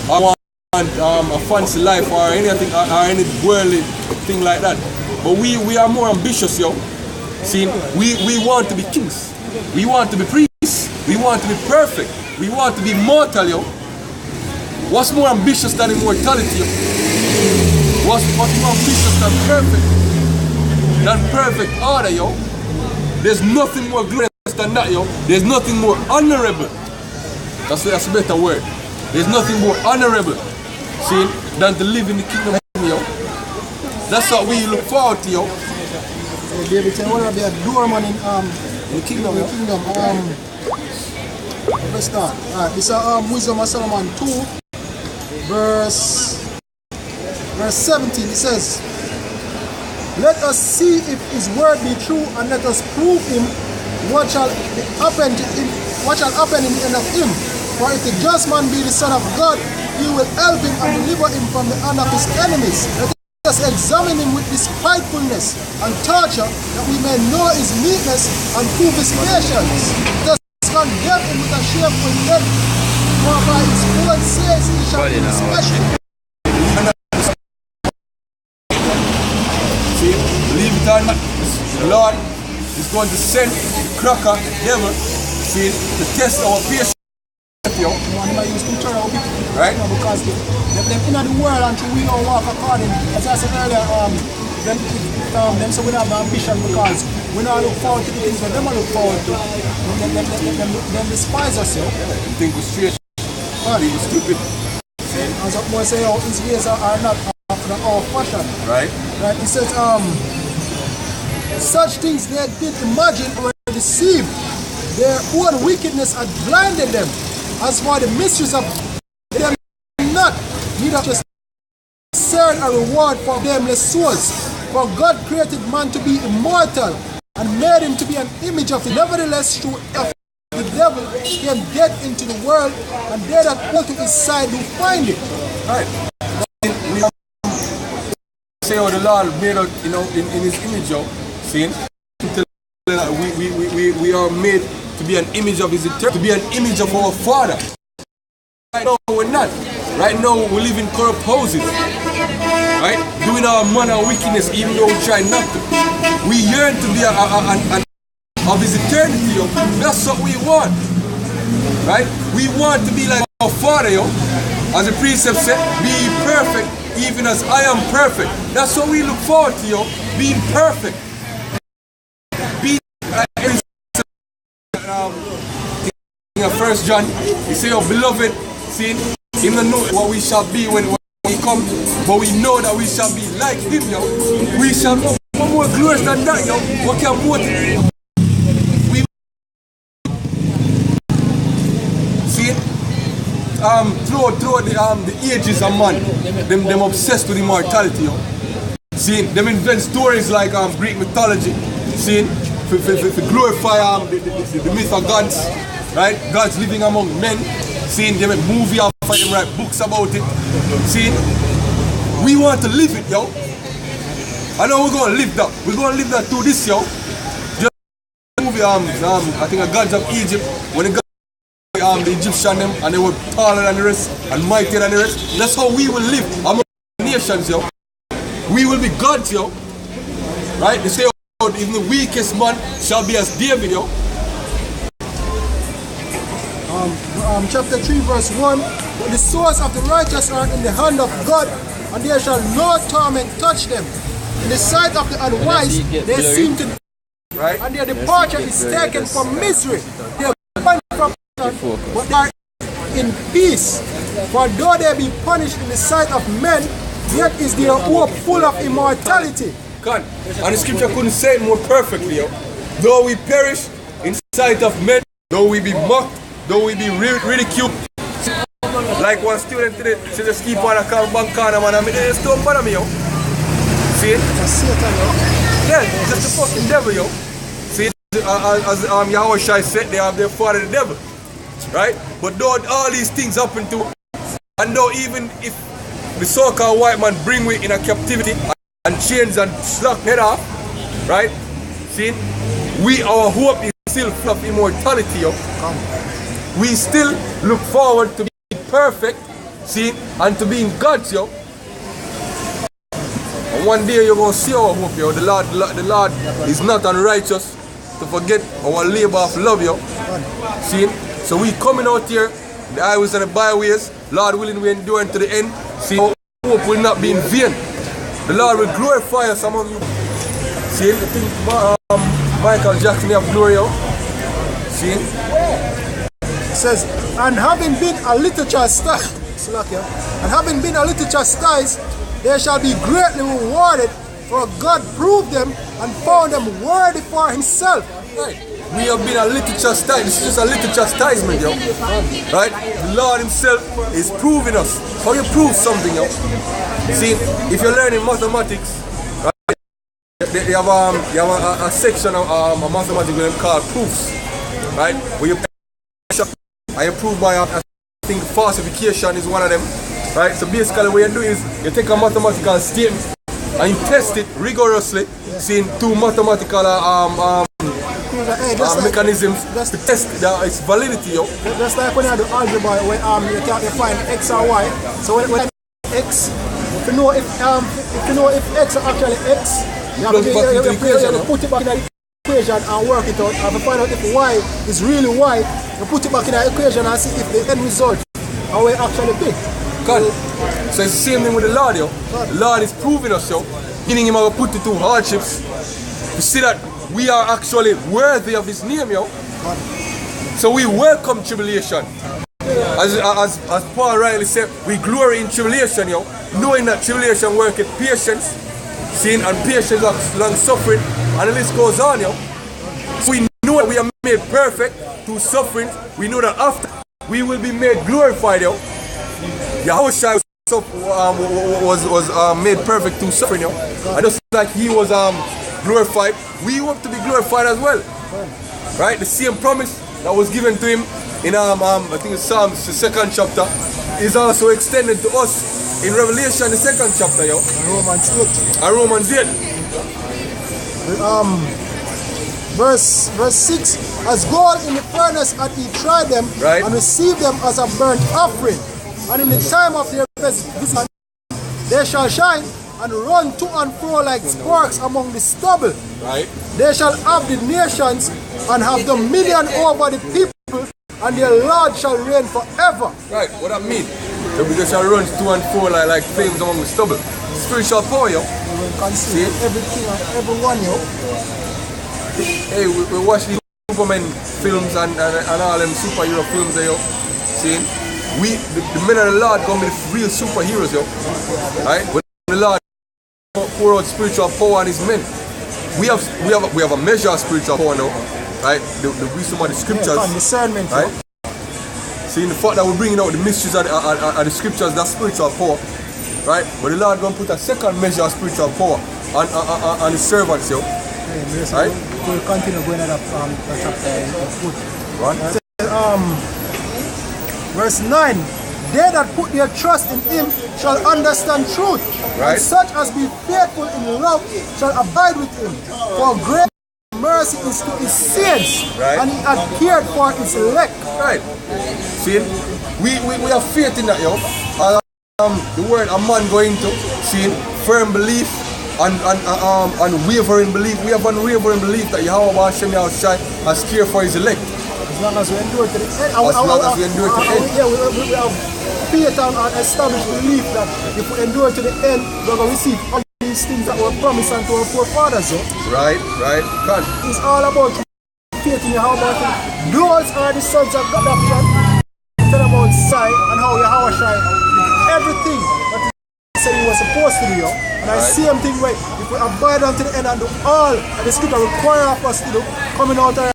I want a fancy life or anything or any worldly thing like that. But we are more ambitious, yo. See, we want to be kings. We want to be priests. We want to be perfect. We want to be mortal, yo. What's more ambitious than immortality? What's more ambitious than perfect order, yo? There's nothing more glorious than that, yo. There's nothing more honorable. That's a better word. There's nothing more honorable, see, than to live in the kingdom of heaven, yo. That's what we look forward to, yo. So David said, I want to be a doorman in the kingdom. Let's start. Alright, this is Wisdom of Solomon 2, verse 17. It says, let us see if his word be true, and let us prove him what shall happen to him, what shall happen in the end of him. For if the just man be the son of God, he will help him and deliver him from the hand of his enemies. Let us examine him with despitefulness and torture, that we may know his meekness and prove his patience. Let us condemn him with a shameful death, for by his word says he shall be respected. See, believe it or not, the Lord is going to send cracker, devil, see, to test our patience. Right? Because they're in the world until we don't walk according. As I said earlier, them so we have ambition because we don't look forward to the things that them look forward to. Them despise us, yo. You think we're straight? Think we're stupid. As I say, his ways are not after our fashion. Right? Right? He says, such things they did imagine or deceive. Their own wickedness had blinded them. As for the mysteries of them not, neither just discern a reward for blameless souls. For God created man to be immortal and made him to be an image of it. Nevertheless, through the devil came death into the world, and they that go to his side do find it. Right. We say how the Lord made us, you know, in his image, yo. See? We are made to be an image of his eternity, to be an image of our Father. Right now we're not. Right now we live in corrupt houses. Right? Doing our manner of wickedness even though we try not to. We yearn to be of his eternity, yo. That's what we want. Right? We want to be like our Father, yo. As the precept said, be perfect even as I am perfect. That's what we look forward to, yo. Being perfect. In 1 John, he say, oh beloved, see, him not know what we shall be when we come, but we know that we shall be like him, yo. We shall be more glorious than that, yo. What can more we see through the ages of man, them obsessed with immortality, yo. See, them invent stories like Greek mythology, see, to glorify the myth of gods. Right? God's living among men. Seeing them make movie off of them, write books about it. See? We want to live it, yo. I know we're gonna live that. We're gonna live that through this, yo. Just movie, I think the gods of Egypt, when the Egyptian them and they were taller than the rest and mightier than the rest. That's how we will live among nations, yo. We will be gods, yo. Right? They say even the weakest man shall be as David, yo. Chapter 3 verse 1, but the souls of the righteous are in the hand of God, and there shall no torment touch them. In the sight of the unwise they seem to, right? And their departure is taken from misery. They are gone from, but they are in peace. For though they be punished in the sight of men, yet is their hope full of immortality. God, and the scripture couldn't say it more perfectly, yo. Though we perish in sight of men, though we be mocked, though we be ridiculed. Like one student today, she just keep on a call bank corner, man, I mean, they don't bother me, yo. See it? Yeah, just the fucking devil, yo. See, as Yahushua said, they have their father the devil. Right? But though all these things happen to, and though even if the so-called white man bring we in a captivity and chains and slap head off, right? See, our hope is still full of immortality, yo. We still look forward to being perfect, see, and to being God's, yo. And one day you're gonna see our hope, yo. The Lord is not unrighteous to forget our labor of love, yo. See, so we coming out here, the highways and the byways, Lord willing, we endure to the end. See, our hope will not be in vain. The Lord will glorify us among you. See, I think Michael Jackson have glory out. See? It says, and having been a little chastised, they shall be greatly rewarded, for God proved them and found them worthy for himself. Right. We have been a little chastised. This is just a little chastisement, yo. Right? The Lord himself is proving us. How you prove something, yo? See, if you're learning mathematics, right, you have a section of mathematics called proofs. Right? Where you prove by, I think falsification is one of them. Right? So basically what you do is you take a mathematical statement and you test it rigorously, seeing two mathematical mechanisms to test its validity. Yo. Just like when you do algebra, when you find x or y. So when x, if you know if x are actually x, you have to put it back in the equation and work it out. And to find out if y is really y, you put it back in the equation and see if the end result how it actually be. God. So it's the same thing with the Lord, yo. The Lord is proving us, yo. Meaning him will put it through hardships to see that we are actually worthy of his name, yo. So we welcome tribulation. As Paul rightly said, we glory in tribulation, yo. Knowing that tribulation worketh patience, seeing and patience long suffering, and the list goes on, yo. So we know that we are made perfect through suffering. We know that after we will be made glorified, yo. Yahushua was made perfect through suffering, yo. And just like he was glorified, we hope to be glorified as well. Right? The same promise that was given to him in I think it's Psalms, the 2nd chapter, is also extended to us in Revelation, the 2nd chapter, yo. And Romans 8. Verse 6, as gold in the furnace and he tried them, right, and received them as a burnt offering. And in the time of their visit, they shall shine and run to and fro like sparks among the stubble. Right. They shall have the nations and have dominion over the people, and their Lord shall reign forever. Right, what that mean? They shall run to and fro like flames among the stubble. Spiritual power, yo. We will consume everything and everyone, yo. Hey, we watch these Superman films and all them superhero films, yo. See? The men of the Lord gonna be the real superheroes, yo. Right? When the Lord pour out spiritual power on his men, we have a measure of spiritual power now, right? The wisdom of the scriptures, discernment, right? See, the fact that we're bringing out the mysteries of the scriptures, that's spiritual power, right? But the Lord gonna put a second measure of spiritual power on his servants, yo. Right? We'll continue going at chapter. Verse 9, they that put their trust in him shall understand truth, right, and such as be faithful in love shall abide with him. For great mercy is to his saints, right, and he hath cared for his elect. Right. See, we have faith in that, yo. The word a man going to, see, firm belief and unwavering belief. We have unwavering belief that Yahweh Hashem Yahushai has cared for his elect. As long as we endure to the end. Yeah, we have faith and established belief that if we endure to the end, we're going to receive all these things that were promised unto our forefathers. Right. It's all about faith in Yahweh. Those are the sons of God doctrine. Tell about Sai and how Yahweh did everything that he said he was supposed to do. And I see same thing where if we abide unto the end and do all that the scripture require of us to do, coming out of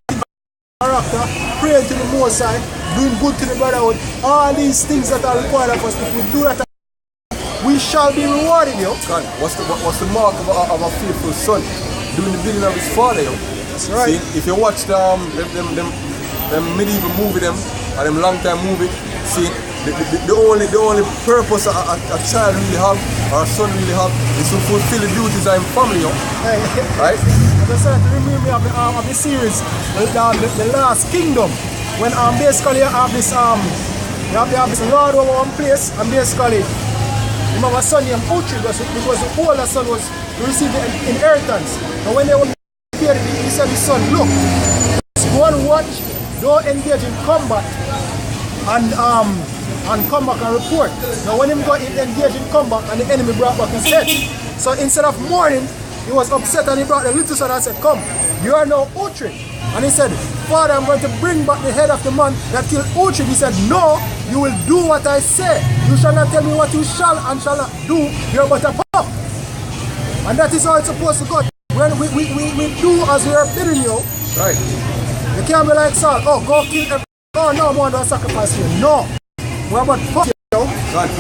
character, praying to the Most High, doing good to the brotherhood, all these things that are required of us, if we do that, we shall be rewarded, yo. God, what's the mark of a faithful son? Doing the bidding of his father, yo. That's right. See, if you watch them medieval movie, them and them long time movie, see, the only purpose a child really have, or a son really have, is to fulfill the duties of his family, yo. Right? I just to remind me of the series, the Last Kingdom, when basically you have this lord over one place, and basically you have a son named Uchi, because the older son was to receive the inheritance. And when they were here, he said to his son, look, just go and watch, don't engage in combat, and and come back and report. Now when him got engaged in come back and the enemy brought back his head. So instead of mourning, he was upset and he brought the little son and said, come, you are now Uhtred. And he said, Father, I'm going to bring back the head of the man that killed Uhtred. He said, no, you will do what I say. You shall not tell me what you shall and shall not do. You're but a pup. And that is how it's supposed to go. When we do as we are bidding you. Right. You can't be like Saul, oh, go kill everyone. Oh, no, I want to sacrifice you. No. We're about pup, you know.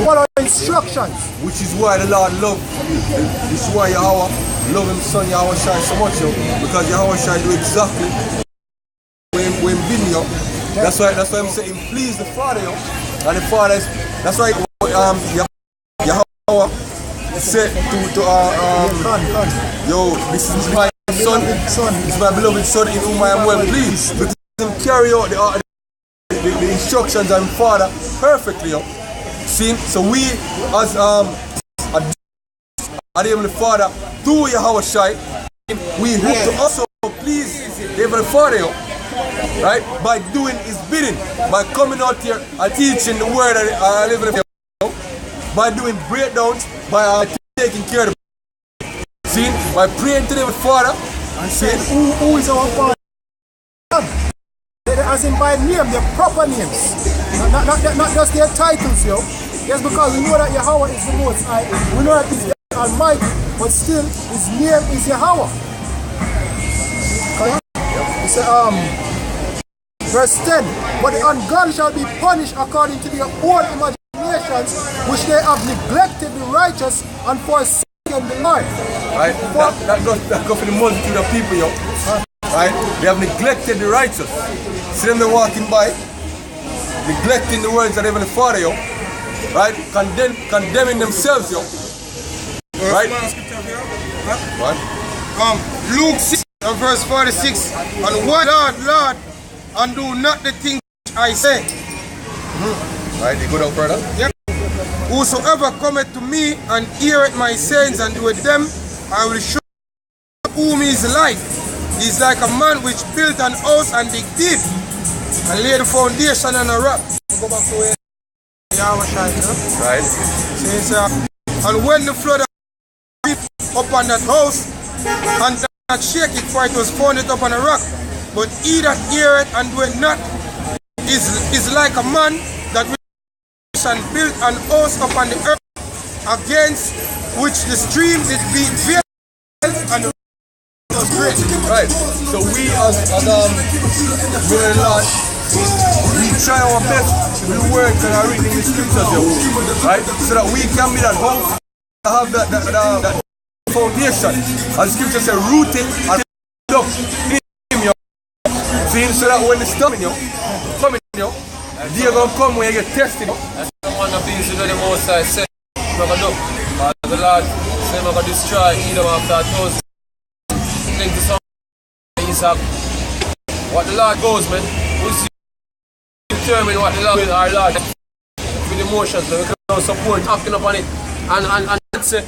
Follow instructions. Which is why the Lord love. This is why Yahweh love him son Yahweh Shai so much, yo. Because Yahweh Shai do exactly when bidding, yo. That's why I'm saying please the Father, yo. And the Father is, that's why Yahweh said to yo, this is my son, this is my beloved son in whom I am well pleased. Let him carry out the instructions of the Father perfectly, yo. See, so we as the Heavenly Father through Yahweh Shai, we hope to also please the Heavenly Father, yo. Right? By doing his bidding, by coming out here and teaching the word of the Heavenly Father, by doing breakdowns, by taking care of the see, by praying to the Father and saying who is our Father? As in by name, their proper names. Not just their titles, yo. Just because we know that Yahweh is the most high, we know that he's the Almighty, but still his name is Yahweh. It's verse 10. But the ungodly shall be punished according to their own imaginations, which they have neglected the righteous and forsaken the Lord. Right? That goes for the multitude of people, yo. Right? They have neglected the righteous. See them walking by, neglecting the words of the Heavenly Father, yo. Right? Condemning themselves, yo. Right? What? Luke 6 verse 46. And what Lord, and do not the things I say. Right, you go down further. Yep. Whosoever cometh to me and heareth my sayings and doeth them, I will show whom he is like. He is like a man which built an house and dig deep and laid the foundation on a rock. Go back to where Yahweh Shai, right. Says, and when the flood upon that house and not shake it, for it was founded upon a rock. But he that heareth and doeth not is like a man that and built an house upon the earth, against which the streams did beat veil and the was great. Right. So we as really Lord, we try our best to do work that are written in the scriptures, yo. Right? So that we can be that house, have that foundation. As the scripture says, rooted and up in him, yo. See, so that when the storm, yo, coming, yo, they're gonna come when you get tested. That's one of the things you know the most I said, I'm gonna do. The Lord said I'm gonna destroy Edom after 1,000 things to some Isaac. What the Lord goes, man, we'll see determine what the Lord will, our Lord with emotions, so we can support acting upon it. And let's say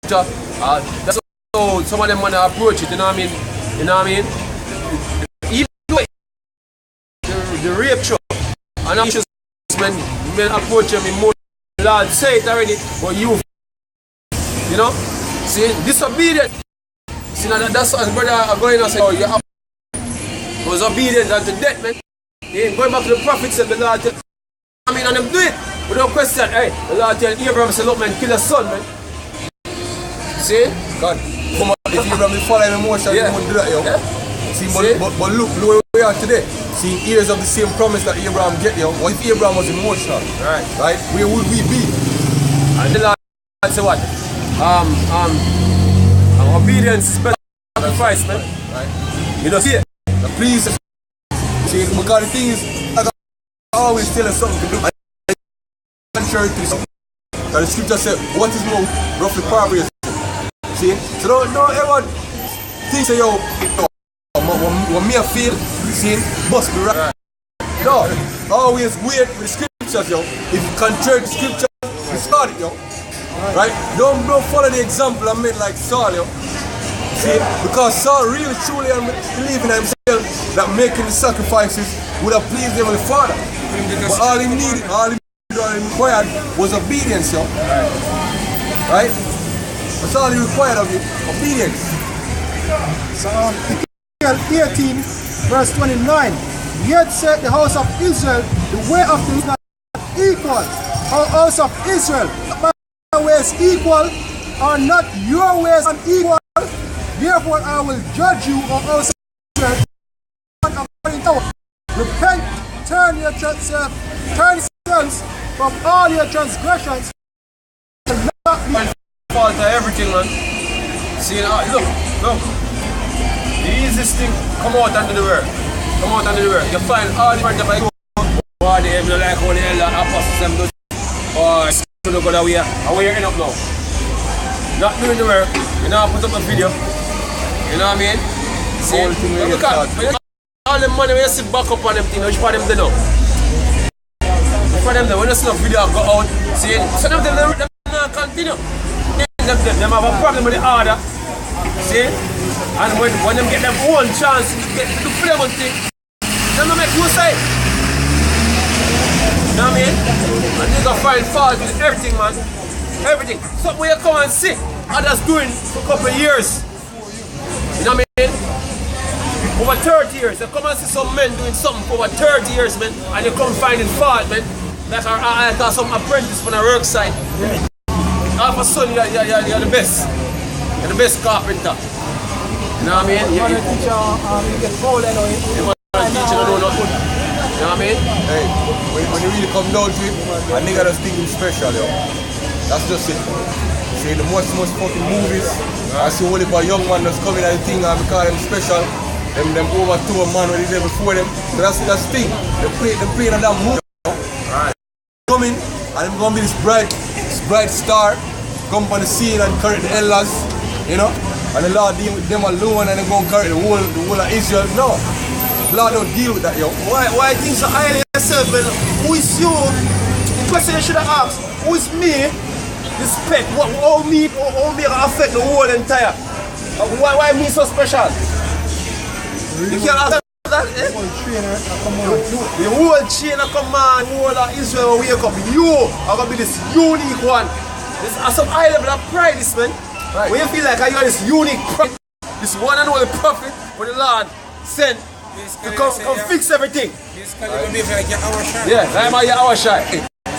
that's how some of them wanna approach it, you know what I mean? You know what I mean? Even the rape show and I'm just men approach them in more. Lord say it already, but you know, see, disobedient. See, now that's what brother are going to say, oh, you was obedient unto death, man. He ain't going back to the prophets and the Lord tell, I mean, and them do it without question. Hey, the Lord tell Abraham, say, look, man, kill a son, man. See? God, come on, if Abraham will follow him emotion, yeah. He won't do that, yo. Yeah. See, but look where we are today. See, ears of the same promise that Abraham get, yo. What if Abraham was emotional? Right? Where would we be? And the Lord say what? Obedience is better than sacrifice, man. Right? You know, see it? Now, please, see, because the thing is, I always tell us something to do. Contrary to something. Because the scripture said, what is more roughly barbarous? See? So don't ever think say, yo, what me I feel, see, must be right. No, always weird with the scriptures, yo. If you contrary to scripture, you start it, yo. Right? Don't follow the example I made like Saul, yo. See, because Saul really truly believed in himself that making the sacrifices would have pleased him and the Father. But all he required was obedience, yo. Right? That's all he required of you. Obedience. So Ezekiel 18 verse 29. Yet said the house of Israel, the way of the is not equal. O house of Israel, my ways equal, are not your ways unequal. Therefore I will judge you, O house of Israel, according to repent, turn yourselves from all your transgressions. Fault to everything, man. See, look. The easiest thing, come out under the world. Come out under the world. You find all different type of or the evil like all the elder apostles them do. Or you go that way. And where you end up now? Not doing the work. You know, put up a video. You know what I mean? See, all the money when you sit back up on them things, which part of them they know? For them, when you see a video go out, see, some of them not continue. Them have a problem with the order. See? And when them get them own chance to get to play one thing, them don't make no side. You know what I mean? And they gonna find fault with everything, man. Everything. Something where you come and see others doing for a couple of years. You know what I mean? Over 30 years. You come and see some men doing something for over 30 years, man, and you come finding fault, man. Like I got some apprentice from the work site. All of a sudden, you're the best. You're the best carpenter. You know what I mean? You get cold anyway. You teacher don't know nothing. You know what I mean? Hey, when you really come down to it, a nigga just think him special, yo. That's just it. See, the most fucking movies, I see only for young man that's coming and think and because them special, them over to a man when he's there before them. So that's the thing. They play in that movie. Right. Coming and them gonna be this bright star, come on the scene and correct the elders, you know, and the Lord deal with them alone and they're gonna correct the whole of Israel. No, the Lord don't deal with that, yo. Why think so highly of yourself, man? Who is you? The question you should have asked, who is me? The spec, how me affect the whole entire? Why me so special? You can't ask that, eh? The whole chain of command, the whole of Israel wake up. You are going to be this unique one. This is some high level of pride, this man. Right. When you feel like you are this unique prophet, this one and only prophet where the Lord sent to come fix everything. Yeah, I'm our shy.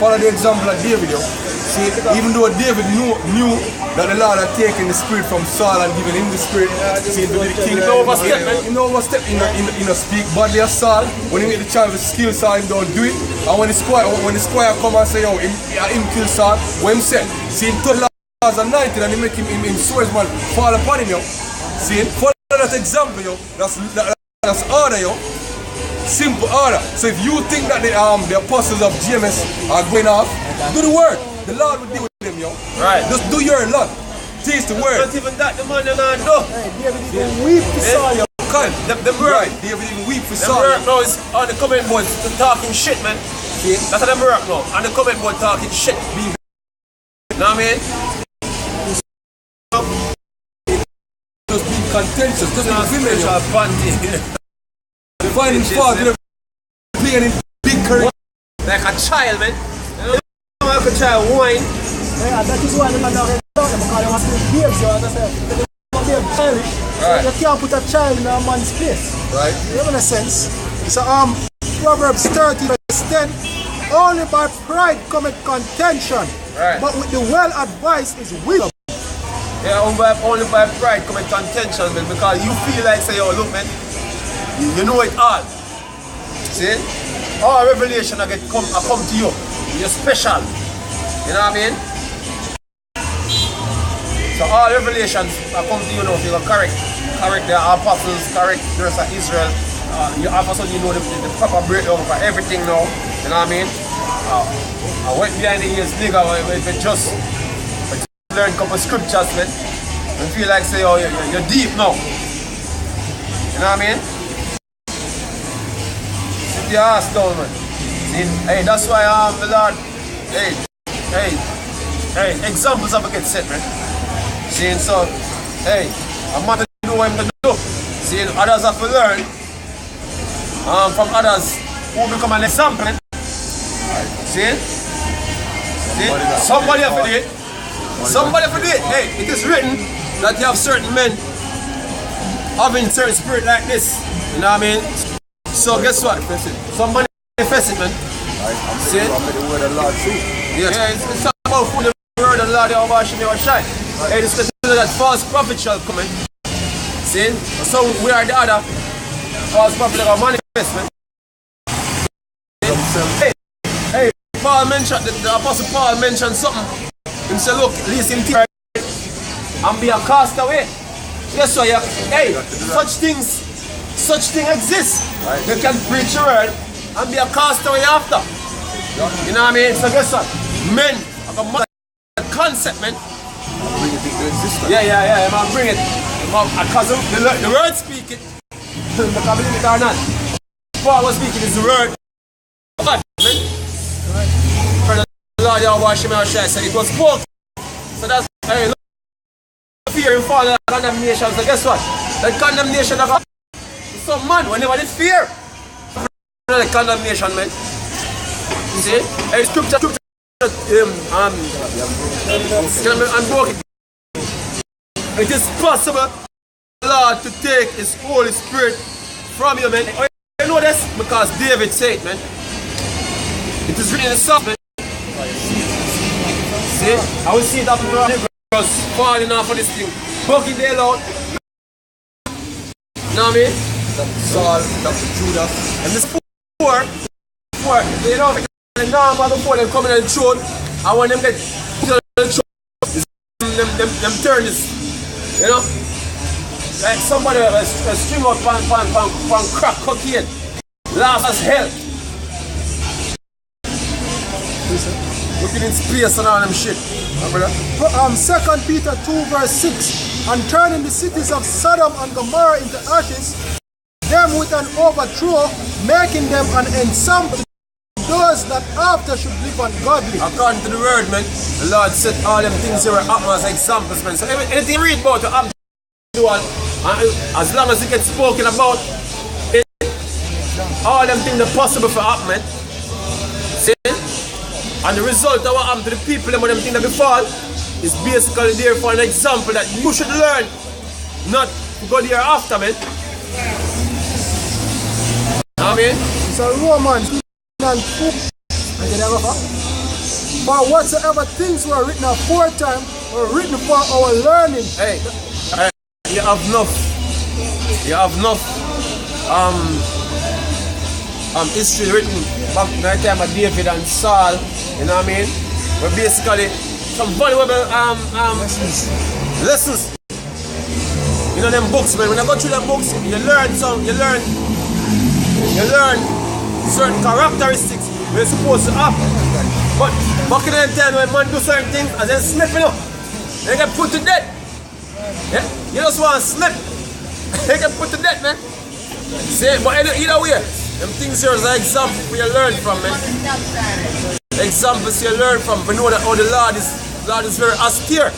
Follow the example of David, yo. See, even though David knew that the Lord had taken the spirit from Saul and given him the spirit, see, to be the king. He overstep, speak badly of Saul. When he get the chance to kill Saul, he don't do it. And when the squire come and say, yo, him kill Saul, what him said? See, he told Lord's anointed and he make him swordsman fall upon him, yo. See, follow that example, yo. That's order, yo. Simple order. So if you think that the apostles of GMS are going off, do the work. The Lord will deal with them, yo. Right. Just do your lot. Teach the word. Not even that, the man you're going to do. Hey, David even weep for Saul, yo. The work. Right. David even weep for The Saul. work now is on the comment board talking shit, man. See? That's how them work now. On the comment board talking shit. You know what I mean? Just be contentious. Just be women, yo. Advantage. Finding fault, playing in big courage. Like a child, man. You know, like a child whine. Yeah, that is why the man don't because they want to behave, so as I said, they want to behave childish. Right. You can't put a child in a man's place. Right. You have a sense? So Proverbs 30 verse 10, only by pride cometh contention, Right. but with the well advised is wisdom. Yeah, only by pride come in contention, man, because you feel like say, yo, look, man, you know it all. See? All revelation I come to you. You're special. You know what I mean? So all revelations I come to you now. You correct the apostles, correct the rest of Israel. You all of a sudden you know the proper breakdown for everything now. You know what I mean? I went behind the ears, nigga, we just learn a couple scriptures, man. And feel like say, oh, you're deep now. You know what I mean? Sit your ass down, man. See, hey, that's why the Lord, examples of a get set, man. See, so, hey, I'm not to do what I'm to do. See, others have to learn from others who become an example. See? See? Somebody have to do it. Somebody have to do it. Hey, it is written that you have certain men having certain spirit like this. You know what I mean? So guess what? Somebody manifest it, man. See it? Yeah, it's not about food, the word of the Lord, over Hashem, over shine. Hey, it's that false prophet shall come in. See? So we are the other false prophet that are manifest, man. Hey, Paul mentioned, the Apostle Paul mentioned something. He said, look, listen to me and be a castaway. Guess what? Hey, such things exist. You can preach a word and be a castaway after. You know what I mean? So guess what? Men have a concept, man. Yeah, man, bring it. Because the word speak it. Because believe it or not. Paul was speaking is the word of God, man. The Lord Yahweh said it was spoken. So that's, hey, look, fear and fall in condemnation. So guess what? The condemnation of some man, whenever they fear, the condemnation, man. You see? Hey, scripture, unbroken. It is possible, Lord, to take His Holy Spirit from you, man. You know this? Because David said, man. It is written in the Psalm, man. See? I will see it happen to us falling off of this thing. Bucking their Lord. You know what I mean? Saul, Dr. Judas. And this poor, you know, the normal before them coming on the throne, and when them get put on the throne, them turn this, you know? Like somebody a string out pan crack cocaine. Laugh as hell. Looking in space and all them shit. 2 Peter 2 verse 6. And turning the cities of Sodom and Gomorrah into ashes, them with an overthrow, making them an ensample, those that after should live ungodly. According to the word, man, the Lord said all them things here were happen as examples, man. So anything you read about to happen to one, as long as it gets spoken about, all them things are possible for happen, man. See? And the result of what happened to the people, them things that befall, is basically there for an example that you should learn, not to go there after, man. You know what I mean? It's a Romans and 2. For whatsoever things were written aforetime were written for our learning. Hey, you have enough. You have enough history written back in the time of David and Saul. You know what I mean? But basically, some valuable lessons. You know them books, man. When I go through them books, you learn certain characteristics we're supposed to have. But back in the time when man do certain things and then slipping up, they get put to death. Yeah? You just want to slip, they get put to death, man. See, but either way, them things here is an example for you to learn from, man. Examples you learn from. We know that how the Lord is very austere.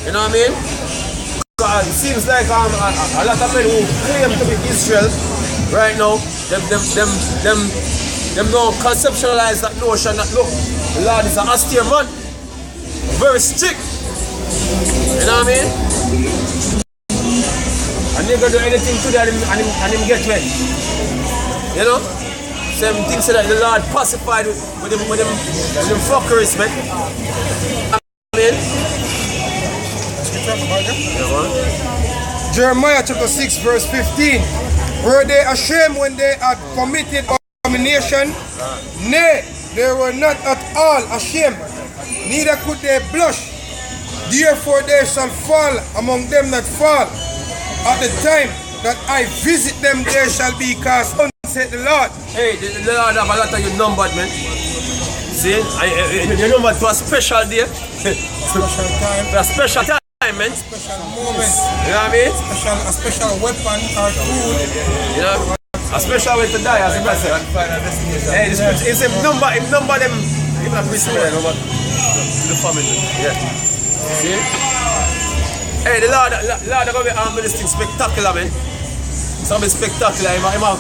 You know what I mean? It seems like a lot of men who claim to be Israel right now, them don't conceptualize that notion that look, the Lord is an austere man, very strict. You know what I mean? And they gonna do anything to that and him get wet. You know? Some things that the Lord pacified with them fuckeries, man. I mean? Jeremiah chapter 6 verse 15. Were they ashamed when they had committed abomination? Nay, they were not at all ashamed, neither could they blush. Therefore they shall fall among them that fall. At the time that I visit them, they shall be cast down, said the Lord. Hey, the Lord have a lot of you numbered, man. See? You numbered to a special day. Special time. For a special time, man. Special moment. You know what I mean? A special weapon or tool. You know? A special way to die, as you say. Hey, it's a number them. Even a priest number to the family. Yeah. See? Hey, the Lord are going to be this thing spectacular, man. Something spectacular. He have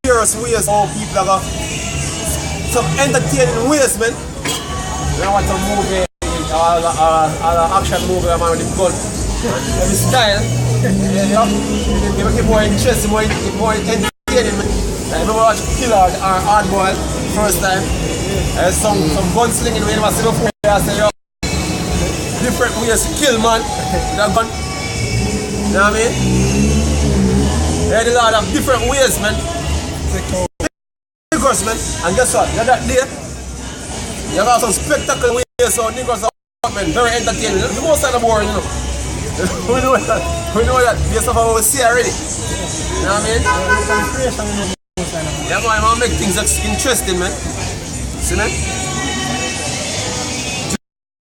various ways how people are going to some entertaining ways, man. You know what some movie, action movie, man, with the gun. Every style, you know, you make it more interesting, more entertaining, man. I remember watching Killer or Hardboiled first time. Some gunslinging we never see before. I say, yo, different ways to kill, man. That gun. You know what I mean? There's a lot of different ways, man. Niggers, man. And guess what? You're that day. You have some spectacular ways, so niggers are, man, very entertaining. The most kind of boring, you know. We know that. Based off what we see already. You know what I mean? Yeah, man, I want to make things interesting, man. See, man?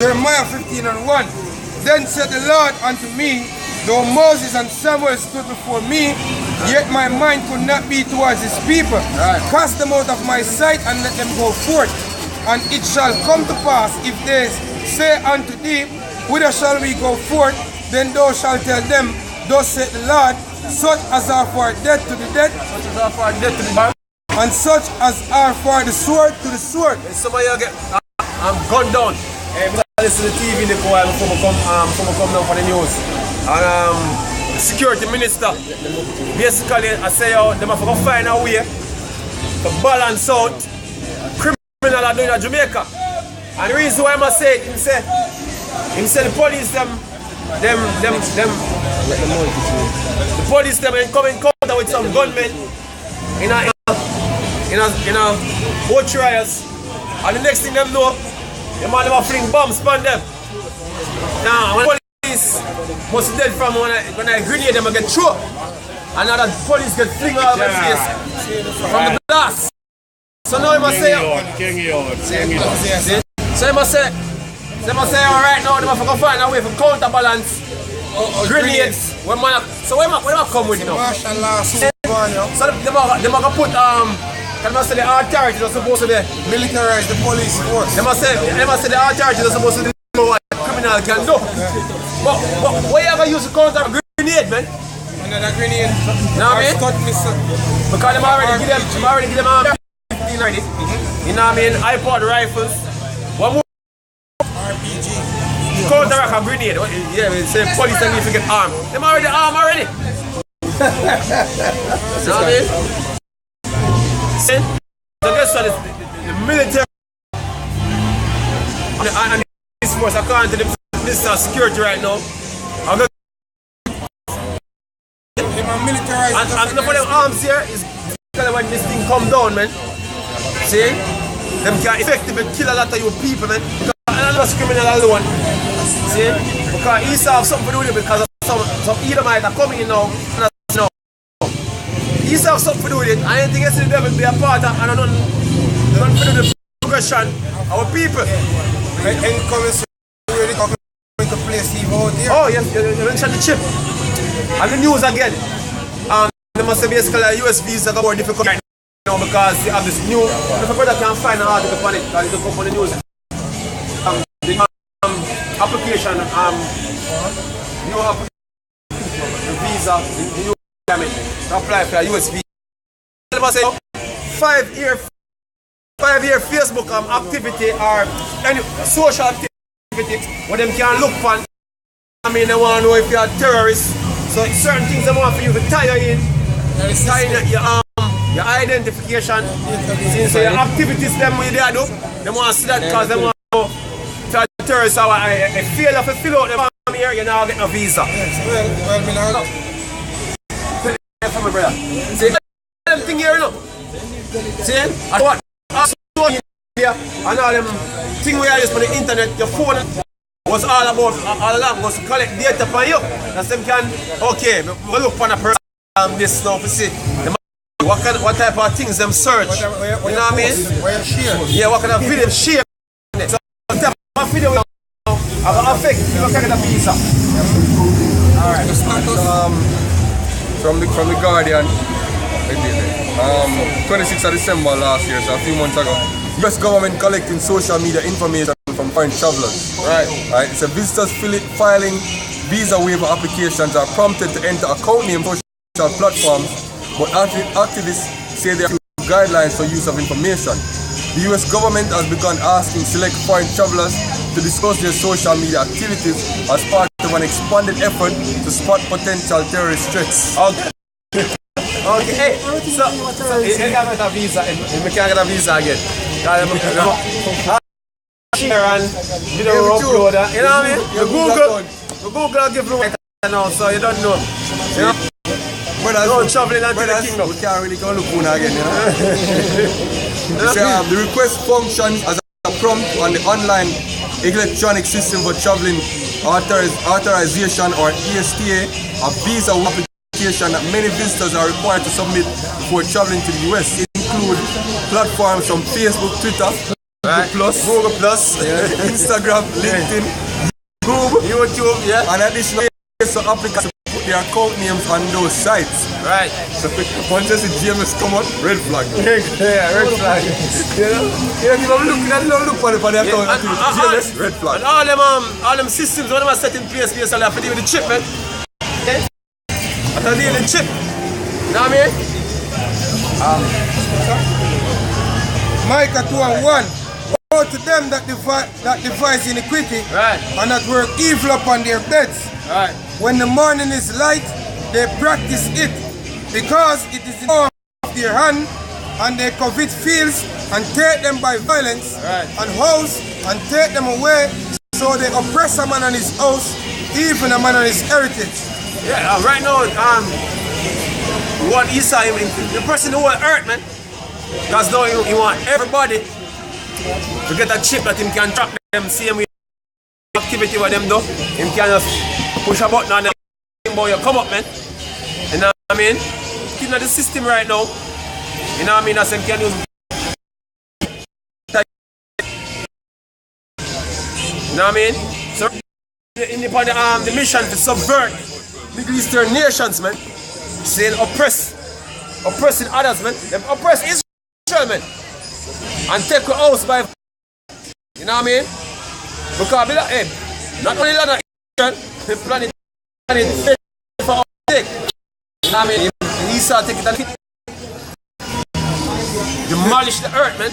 Jeremiah 15:1. Then said the Lord unto me, though Moses and Samuel stood before me, yet my mind could not be towards his people. Cast them out of my sight and let them go forth. And it shall come to pass, if they say unto thee, whither shall we go forth? Then thou shalt tell them, thus saith the Lord, such as are for death to the death, and such as are for the sword to the sword. Somebody get gunned down. I listen to the TV before I come down for the news. And the security minister, basically, I say, they have to find a way to balance out criminal are doing in Jamaica. And the reason why I must say it, he said the police the police them and come in contact with some gunmen in a boat trials, and the next thing them know, the man never fling bombs upon them. Now when the police must be dead from when I grenade them I get through, and now the police get fling out of my face from the blast. So now I must say, so I must say, alright now they must find a way for counterbalance grenades. When man, so where I come with, you know? So they must put they must say the authorities are supposed to be Militarize the police force. They must say the authorities are supposed to know what a criminal can do. But why you ever use a counter grenade, man? Another grenade. You know what I mean? Because they already give them 15 already. You know what I mean? iPod rifles. One more RPG. Counter a grenade. Yeah, they say police need to get armed. Them already armed already. You know what I mean? So guess what? The military and this force, according to the Minister of Security right now, and enough of them arms here is when this thing come down, man. See? Them can effectively kill a lot of you people, man. Because another criminal alone. See? Because he still have something to do with it because some Edomite are coming in now. He still have something to do with it. I ain't think it's the devil be a part of and none to do the progression of our people. Oh, yes, you mentioned the chip. And the news again. They must say basically US visa are more difficult right now because they have this new. If a brother can find an article on it, because it's up on the news. The application, new application, the visa, the new requirement to apply for a US visa. They must say 5-year Facebook activity or any social activity where them can look for. I mean, they want to know if you're a terrorist. So certain things they want for you to tie in your identification. Since your activities them with they do, they want to see that because they want to know if you're a terrorist or a fail of a fill out them from here, you're not getting a visa. For my brother. See them thing here, you know. See? And what? Social media and all them thing we are using on the internet, your phone was all about all along was to collect data from you. That's them can we look for a person this now to see what type of things them search. You know what I mean? Yeah, what kind of video share. So what type of video will affect if you get a visa. Alright. From the Guardian, 26th of December last year, so a few months ago, US government collecting social media information from foreign travelers. Right. It says visitors filing visa waiver applications are prompted to enter account name social platforms, but activists say there are guidelines for use of information. The US government has begun asking select foreign travelers to discuss their social media activities as part of an expanded effort to spot potential terrorist threats. Okay. Okay, hey, so you can't get a visa, you can't get a visa again. Share and video upload, you know what I mean? The Google give you now, so you don't know. You know? No traveling until the kingdom. We can't really go look on again, you know? The request functions as a prompt on the online electronic system for traveling authorization or ESTA, a visa application that many visitors are required to submit before traveling to the US. It includes platforms from Facebook, Twitter, Google Plus, Instagram, LinkedIn, YouTube, and additional so applicants put their account names on those sites. Right. So once you see GMS come on, red flag. Yeah, red flag. You know, look for the account. GMS, red flag. And all them systems, what them are set in place, basically have to deal with the chip, man. Okay? I have to deal with the chip. You know what I mean? Micah 2 and 1. Woe to them that devise iniquity and that work evil upon their beds. Right. When the morning is light, they practice it, because it is in the of their hand, and they covet fields and take them by violence, and house and take them away. So they oppress a man and his house, even a man and his heritage. Yeah, right now, what Esau, the person who will hurt, man. Because now he want everybody to get a chip that him can track them same way activity with them do. Him can just push a button and then boy you come up, man. You know what I mean? In the system right now, you know what I mean, that's him can use. You know what I mean? So in the mission to subvert Middle Eastern nations, man. Saying oppressing others, man. Them oppress Israel, man. And take your house by, you know what I mean? Because not only land of Israel, the planet for our sake. You know what I mean? Esau take it and demolish the earth, man.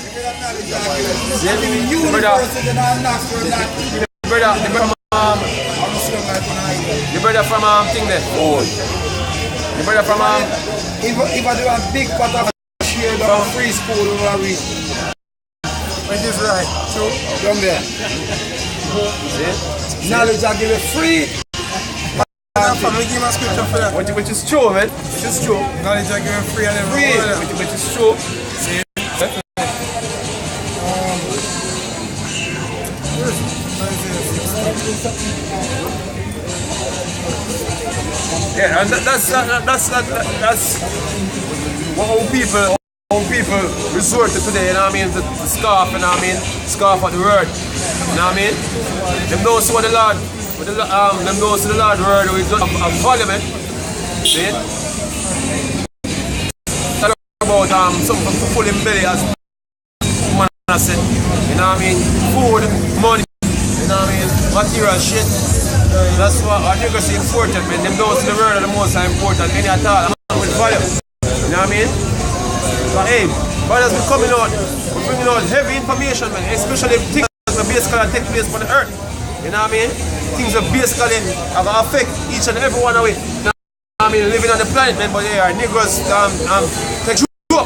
The brother from thing there. The brother from If I do a big pot of share from free school over a week. Which is right. So, come there. Knowledge I give it free. From give my scripture for that. Which is true, man. Which is true. Knowledge I give it free and everything. Which is true. See? Yeah, and that's what all people resort to today, you know what I mean? The scarf, you know what I mean? Scarf of the word, you know what I mean? Them knows what the Lord, them knows the Lord word who is a volume, see? Talk about something to full in belly as man I said, you know what I mean? Food, money, you know what I mean? Material shit. That's what I think is important, man. Them knows the word are the most important, any at all. I'm with value. You know what I mean? But hey, brothers, we're coming out, we're bringing out heavy information, man. Especially things that basically take place on the earth. You know what I mean? Things that basically are going to affect each and every one of us. You know what I mean? Living on the planet, man. But yeah, niggas take you up.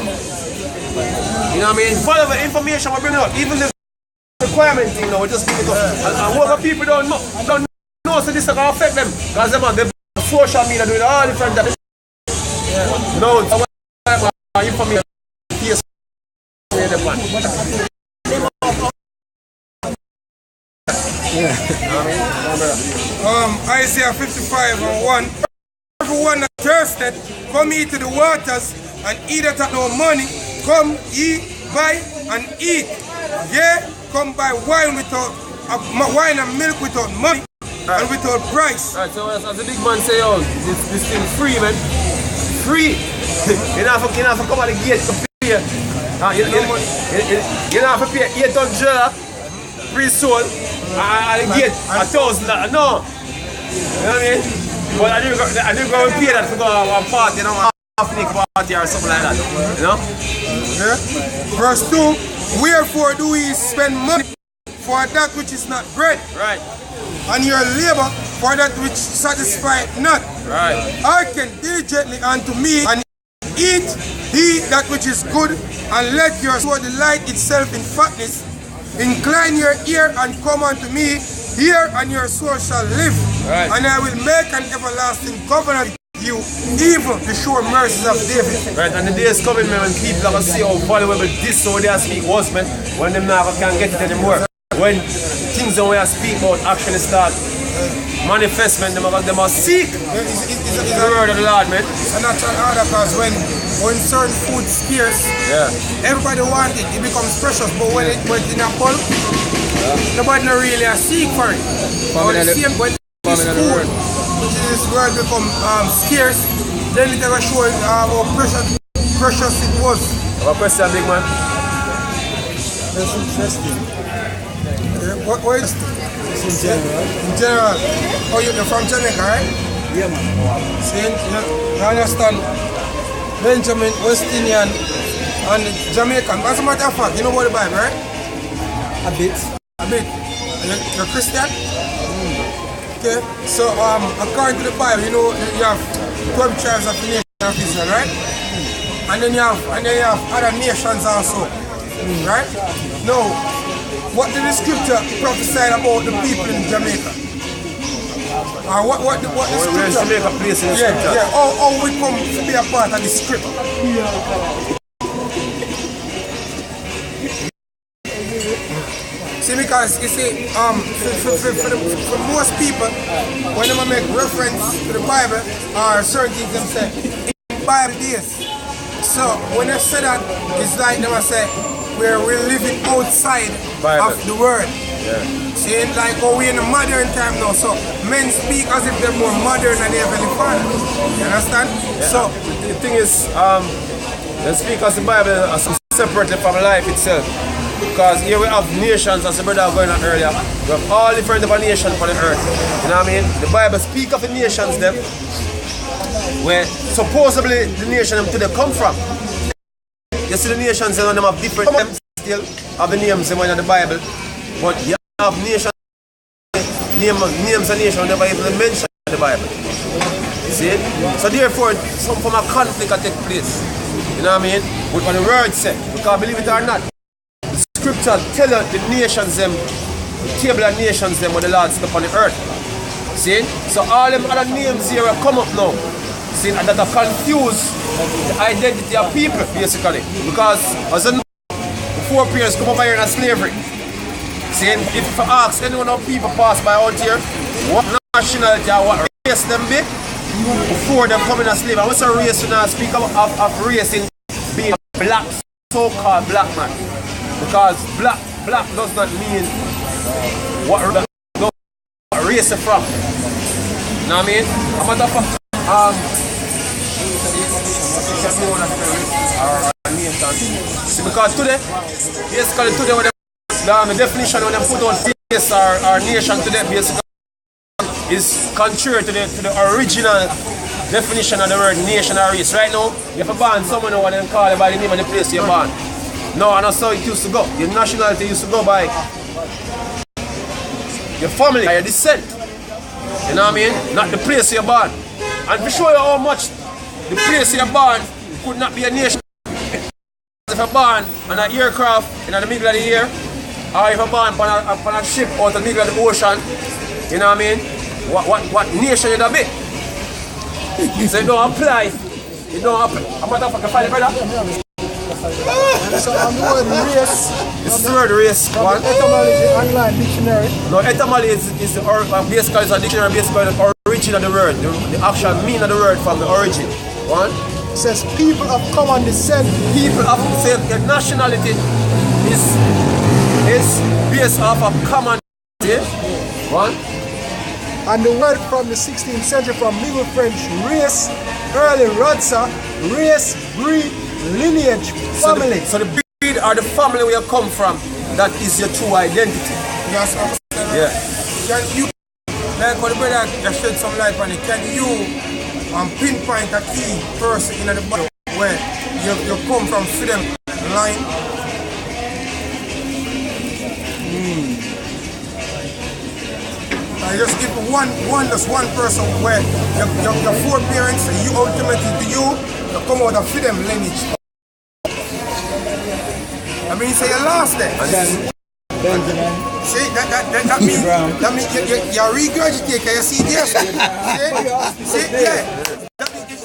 You know what I mean? Follow the information we're bringing out. Even the requirement thing, you know, we just give it up. And what people don't know. So this is going to affect them because them social media doing all different things. No, you for me, yes, Isaiah 55 and 1. Everyone that thirsted, come ye to the waters, and he that hath no money, come ye buy and eat. Yea, come buy wine wine and milk without money. And without price. Right, so as the big man say, oh, this thing free, man. Free. You don't have to come at the gate to pay. You don't have to pay $800 free soul at the gate, $1,000. No. You know what I mean? But I do go and pay that to go and party, you know. ethnic party or something like that. You know? Yeah. Verse 2, wherefore do we spend money for that which is not bread? Right. And your labor for that which satisfieth not. Right. Hearken diligently unto me, and eat ye that which is good, and let your soul delight itself in fatness. Incline your ear and come unto me, hear, and your soul shall live. Right. And I will make an everlasting covenant with you, even the sure mercies of David. Right, and the day is coming, man, when people are going to see how valuable this so they speak was, man, when them now can't get it anymore. When things that we are speak about actually start manifest, man, them are seek the word of the Lord, man. It's a natural order, because when certain food is scarce, everybody wants it, it becomes precious, but when it's in a bulk, nobody not really seek for it. But the same when this food, which is this word become scarce, then it will show how precious it was. What question, big man? That's interesting. What is in general? In general. Oh, you're from Jamaica, right? Yeah, man. See, you understand? Benjamin, West Indian, and Jamaican. As a matter of fact, you know about the Bible, right? A bit. A bit. You're Christian? Okay. So, according to the Bible, you know, you have 12 tribes of the nation of Israel, right? And then you have other nations also, right? Now, what did the scripture prophesy about the people in Jamaica? What the scripture? Where is Jamaica place in the scripture? Yeah. How we come to be a part of the script? See, because you see, for most people, when they make reference to the Bible or certain things, they say, in the Bible days. So when they say that, it's like they say, we're living outside Bible. of the word. Yeah. See, like how we're in a modern time now, so men speak as if they're more modern than their Heavenly Father. You understand? Yeah. So the thing is, they speak as the Bible as separately from life itself. Because here we have nations, as the brother was going on earlier, we have all different nations on the earth. You know what I mean? The Bible speak of the nations them where supposedly the nation them to they come from. You see the nations, them have different names still, have the names in the Bible, but you have nations, names of nations never even mentioned in the Bible. See? So therefore, some form of conflict can take place. You know what I mean? But what the word said, because believe it or not, the scripture tell us the nations them, the table of nations them when the Lord step on the earth. See? So all them other names here will come up now. See, and that have confused the identity of people, basically. Because as the forebears come over here in slavery. See, if I ask anyone of people pass by out here, what nationality or what race them be, before them coming as slave. And what's a race you now speak of race in being black, so-called black man. Because black does not mean what race you're from. You know what I mean? A matter of fact, see, because today, basically today when the definition when they put on face our nation today basically is contrary to the original definition of the word nation or race. Right now, if you ban someone who they call it by the name of the place you're born. No, and that's how it used to go. Your nationality used to go by your family, your descent. You know what I mean? Not the place you're born. And to show you how much the place you're born could not be a nation. If you're born on an aircraft in the middle of the air, or if you're born on a ship out in the middle of the ocean, you know what I mean? What nation you'd be? So it don't apply. It don't apply. I'm not going to find it, brother. So the word race. This is the word race. One. Etymology online dictionary. No, etymology is basically a dictionary basically the origin of the word, the actual meaning of the word from the origin. One. It says people of common descent. People of the nationality is based off of common descent. One. And the word from the 16th century from Middle French race, early Rodsa, race, breed, lineage, family. So the breed or the family where you come from, that is your true identity. Yes, yeah. Can you, like what the brother just shed some light on it, can you and pinpoint a key person in the Bible where you come from freedom line. I just give just one person where your foreparents, you ultimately to you come out of freedom lineage. I mean, say you lost it. Benjamin. See, that means you regurgitate, can you see this? See, yeah.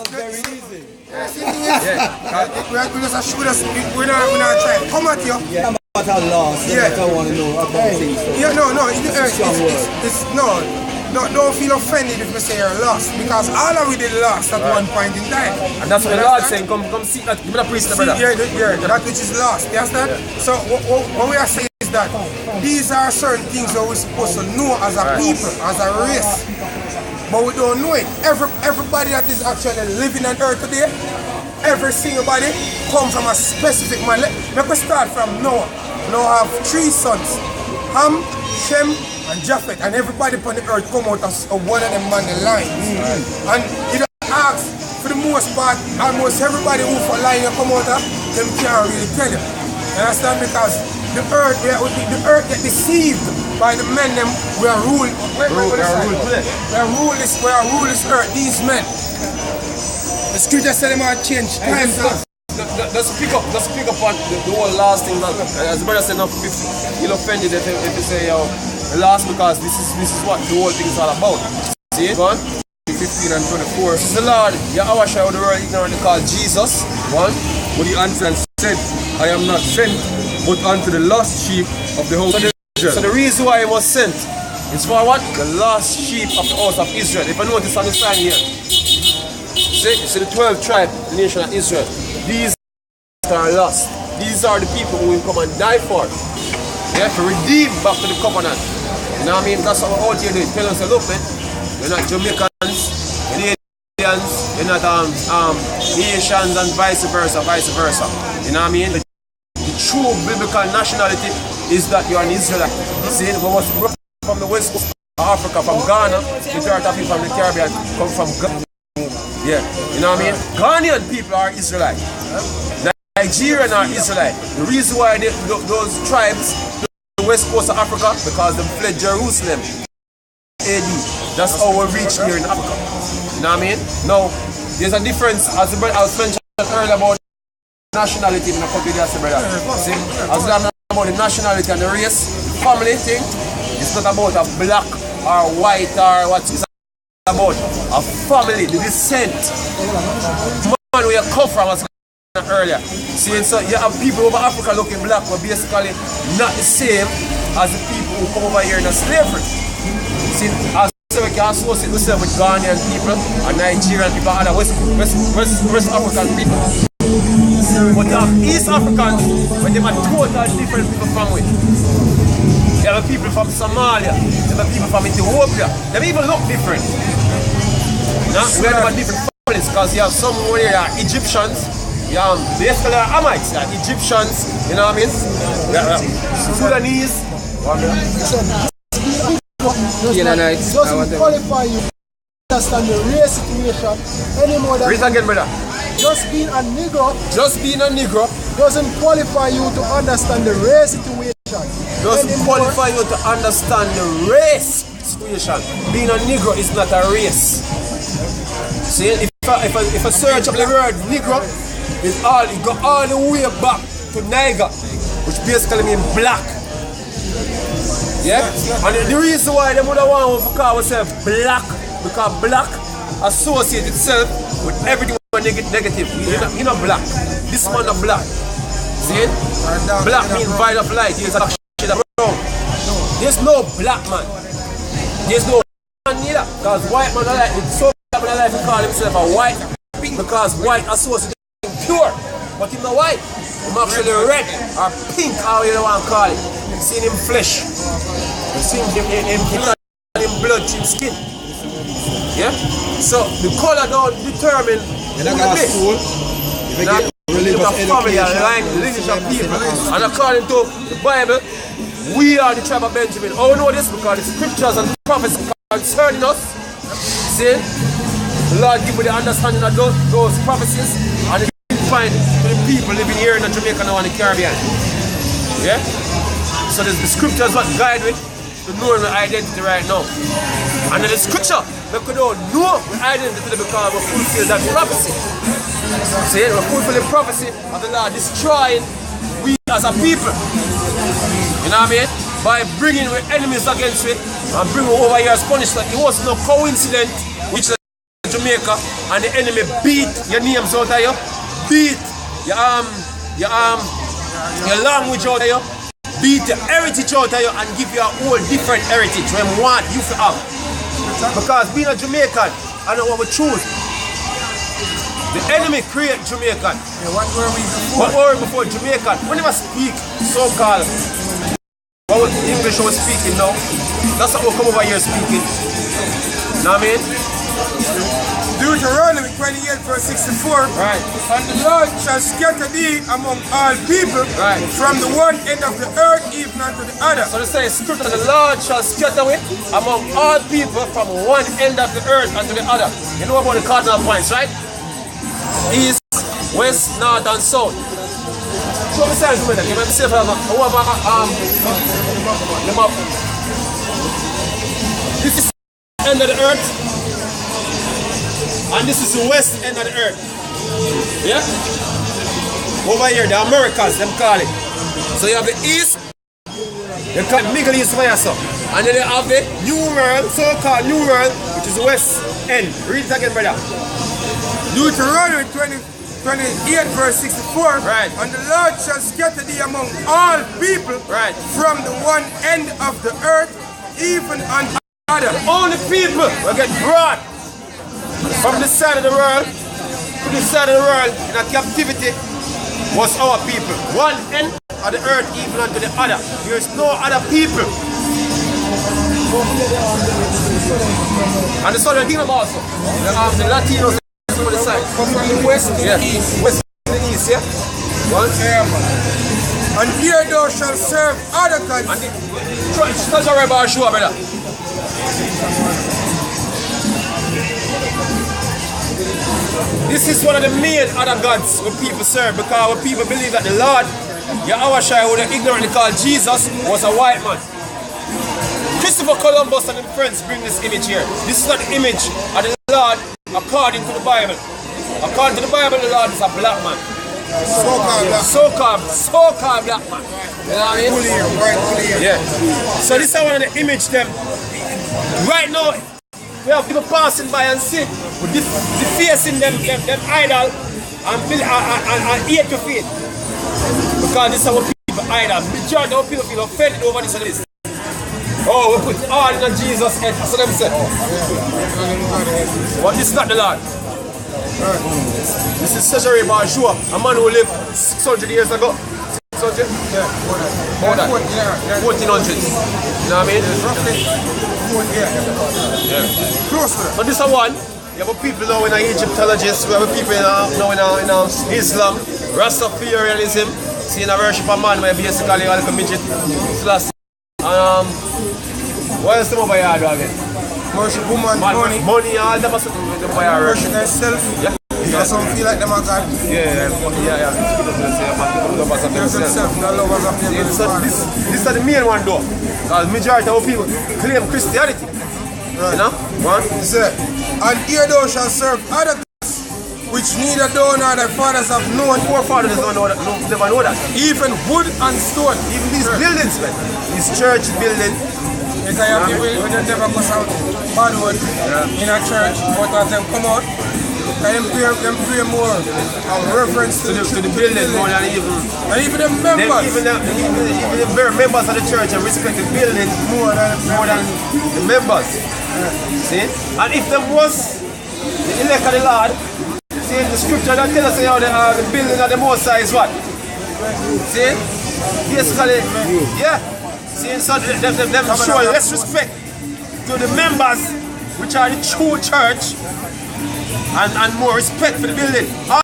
Very easy. Yeah, see, we just shoot us, we're not trying to come at you. Yeah, no matter loss, no matter want to know about things. Yeah, don't feel offended if we say you're lost, because all of we did lost at one point in time. And that's what the Lord saying, come see that, give me the priest, brother. Yeah, that which is lost, you understand? So what we are saying is that these are certain things that we're supposed to know as a people, as a race. But we don't know it. Everybody that is actually living on earth today, every single body come from a specific man. Let me start from Noah. Noah have 3 sons, Ham, Shem, and Japheth, and everybody on the earth come out of one of them on the line. And you ask, for the most part, almost everybody who for line you come out of, them can't really tell you. You understand? Because the earth get deceived by the men them we are rule this earth, these men. The scripture said them are changed times. Let's pick up on the whole last thing. As the brother said, not feel offended if you say the last, because this is what the whole thing is all about. See it? 15 and 24. The Lord, Yahweh shall the world ignorantly called Jesus. But he answered and said, I am not sent, but unto the lost sheep of the house of Israel. So the reason why he was sent is for what? The lost sheep of the house of Israel. If I notice on the sign here, see the 12 tribes, the nation of Israel. These are lost. These are the people who will come and die for. Yeah, to redeem back to the covenant. You know what I mean? That's what we're out here doing. Tell us, look, man, you're not Jamaicans, Canadians, you're not Haitians, and vice versa. You know what I mean? The true biblical nationality is that you're an Israelite. See, we was brought from the west coast of Africa, from Ghana. Majority of people from the Caribbean come from Ghana. Yeah, you know what I mean? Ghanaian people are Israelite. Nigerian are Israelite. The reason why those tribes, the west coast of Africa, because they fled Jerusalem. AD. That's how we reached here in Africa. You know what I mean? Now, there's a difference, as I was mentioning earlier about nationality in the country, that's the brother. See? As we talking about the nationality and the race, family thing, it's not about a black or white or what. It's about a family, the descent. Man, where you come from, as earlier. See, so you have people over Africa looking black, but basically not the same as the people who come over here in slavery. See, as we can associate ourselves with Ghanaian people and Nigerian people and West African people. But East Africans, when they are totally different people from with. They have people from Somalia, they have people from Ethiopia. They even look different. Now, we have different families because you have some who are Egyptians, you have basically Hamites, Egyptians, you know what I mean? Sudanese. It doesn't qualify you to understand the race situation anymore than Raise again, brother. just being a Negro. Just being a Negro Doesn't qualify you to understand the race situation. doesn't qualify you to understand the race situation. Being a Negro is not a race. See, if I search up the word Negro, it go all the way back to Niger, which basically means black. Yeah? And the reason why they would want to call themselves black, because black associates itself with everything negative. You're not black. This man is black. See it? Black means void of light. There's a shade of brown. There's no black man. There's no man neither. Because white man are like, so black man like to call himself a white, because white associates pure. But he's not white. He's actually red or pink, how you want to call it. You've seen him flesh. You've seen him in blood, in skin. Yeah? So the color don't determine who you be. Not the family and line, lineage of people. And according to the Bible, we are the tribe of Benjamin. How we know this? Because the scriptures and prophets concerning us. See? The Lord give me the understanding of those prophecies and it find to the people living here in Jamaica now and the Caribbean. Yeah? So the scriptures what guide me to know my identity right now. And in the scripture, we could all know my identity because we fulfill that prophecy. See, we fulfill the prophecy of the Lord destroying we as a people. You know what I mean? By bringing our enemies against it and bringing over here as punishment. It was no coincidence which Jamaica and the enemy beat your names out of you, beat your language out of you, beat your heritage out of you and give you a whole different heritage when want you to have. Because being a Jamaican, I know what we choose. The enemy create Jamaican. Yeah, what were we before? What were we before Jamaican? We never speak so-called what English was speaking now. That's what we come over here speaking. Know what I mean? Deuteronomy 28 verse 64. Right. And the Lord shall scatter thee among all people, right, from the one end of the earth even unto the other. So they say scripture, the Lord shall scatter it among all people from one end of the earth unto the other. You know about the cardinal points, right? East, west, north and south. So we say to me, say for the map. This is the end of the earth. And this is the west end of the earth. Yeah? Over here, the Americas, them call it. So you have the east, they call it Middle East, and then you have the New World, so-called New World, which is the west end. Read it again, brother. Deuteronomy 28 verse 64. Right. And the Lord shall scatter thee among all people, right, from the one end of the earth even unto the other. Only people will get brought from this side of the world to this side of the world in a captivity was our people. One end of the earth even unto the other. There is no other people. And the southern kingdom also. The Latinos on the side. From the west to Yeah. the east. West to the east, yeah? One. And here thou shalt serve other gods. And touch our bar show, brother. This is one of the main other gods when people serve, because when people believe that the Lord, Yahushua, who they ignorantly called Jesus, was a white man. Christopher Columbus and his friends bring this image here. This is not the image of the Lord according to the Bible. According to the Bible, the Lord is a black man. So-called black man. You know what I mean? Yeah. So this is one of the image them. Right now, we have people passing by and see defacing them idol and hate to faith. Because this is our people idol. Majority of people feel offended over this and this. Oh, we put all in Jesus' head. That's what them say. But this is not the Lord. This is Cesare Barjua, a man who lived 600 years ago. 600? Yeah, more than 1400. You know what I mean? Yeah. Close to that. So this is one. You have people now in Egyptologists, we have people now in Islam, Rastafarianism, seeing a worship of man where basically all the midget. What else them over here do again? Worship woman, money. Money, all them are worship themselves. Yeah. Because some feel like them are God. Yeah. So this is the main one though. Because majority of people claim Christianity. Right. You know? One. And here thou shalt serve other gods, which neither thou nor thy fathers have known. Our fathers don't know that, never know that. Even wood and stone. Even these buildings, man. These church buildings. Because I have people when they never go out bad word in a church, but as them come out, them pray more of reference to the building more than even. And even the members. Even the very members of the church and respect the building more than the members. See? And if them was the elect of the Lord, see the scripture that tell us how the building of the Most High is what? See? Basically, yeah. See, so them show less respect to the members, which are the true church, and more respect for the building. All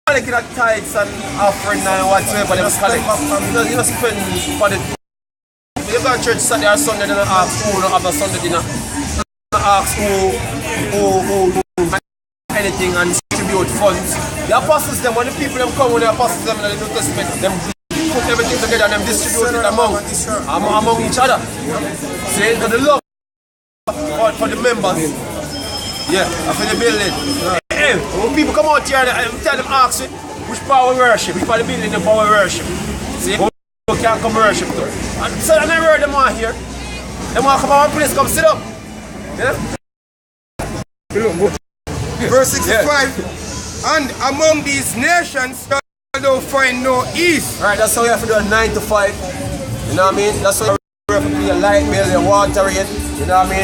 they get tithes and offering and whatsoever they collect. You know, spend for the. You go to church Saturday or Sunday, they don't ask who, don't have a Sunday dinner. They don't ask who anything and distribute funds. The apostles them, when the people them come, when the apostles them in the New Testament, them put everything together and them distribute it among each other. See, for the love for the members. Yeah, for the building. Hey, when people come out here, I tell them, ask me, which part we worship, which part of the building the power we worship. See, who can come worship to. And so I never heard them out here. They want to come out of our place, come sit up. Yeah? Verse 65. And among these nations thou find no ease. Alright, that's how you have to do a 9 to 5. You know what I mean? That's how you have to do your light bill, your water rate, you know what I mean?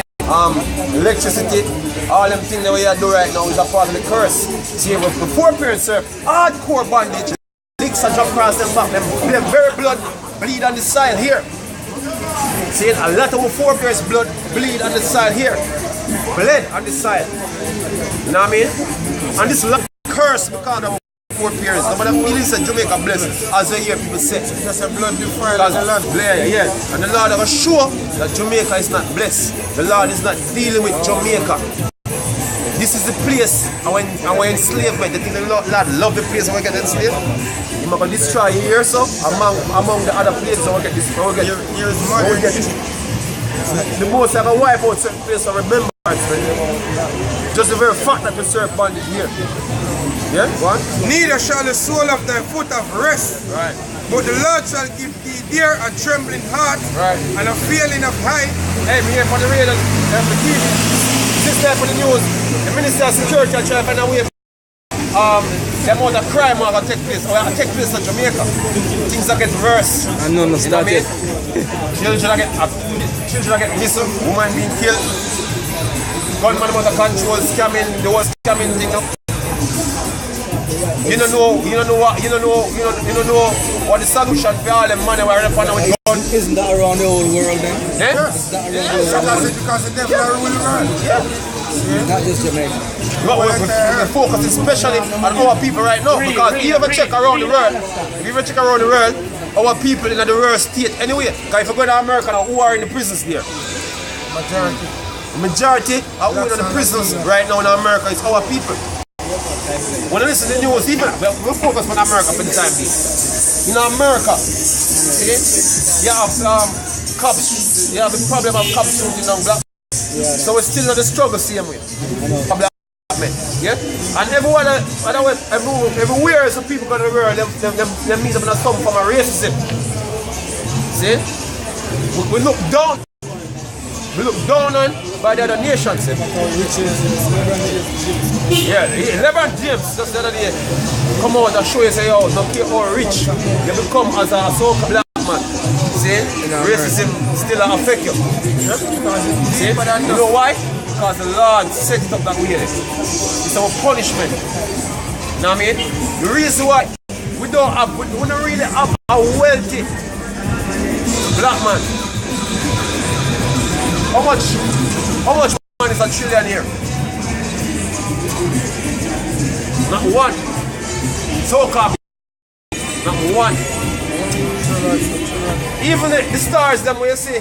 Electricity, all them things that we are doing right now is a part of the curse. See, before parents serve hardcore bondage, licks and jump across them back, them very blood bleed on the side here. See, a lot of forebears blood bleed on the side here. Bled on the side. You know what I mean? And this is curse because of forebears. Nobody feels that Jamaica blessed, as I hear people say. That's a blood defiled of the land. Yeah. And the Lord will show that Jamaica is not blessed. The Lord is not dealing with Jamaica. This is the place our enslavement. I think the Lord love the place where we get enslaved. He might destroy here, so among the other places where we get this. The most I can wipe out certain places of remembrance. Just the very fact that we serve bondage here. Yeah? What? Neither shall the sole of thy foot have rest. Right. But the Lord shall give thee there a trembling heart, right, and a feeling of height. Hey, me here for the radio, the TV. This there for the news. The Minister of Security are trying to find a way the amount of crime are going to take place, or take place in Jamaica. Things are getting worse. I know, no, start it. Children are getting missing, women being killed, gunman out of control, scamming, the whole scamming thing. You don't know what the solution for all them money we're upon with the gun. Isn't that around the whole world then? Yeah? That's it, because the devil are ruling the world. Not just Jamaica. But we're focusing especially on our people right now, because if you ever check around the world, our people in the worst state anyway. Because if you go to America now, who are in the prisons there? Majority are who are in the prisons right now in America is our people. When you listen to the news, even we focus on America for the time being. In America, see, you have cops, you have the problem of cops shooting down black. So we're still in the struggle same way. Yeah? And everywhere some people go to the world, they meet up in some form of racism. See? We look down. We look down on by the other nations. Yeah, LeBron James just the other day come out and show you say, oh, no care how rich you become as a so-called black man. See? Racism still affect you. See? You know why? Because the Lord set it up that way. It's our punishment. You know what I mean? The reason why we don't really have a wealthy black man. How much money is a trillionaire? Not one. So-called. Not one. Even the stars them when you see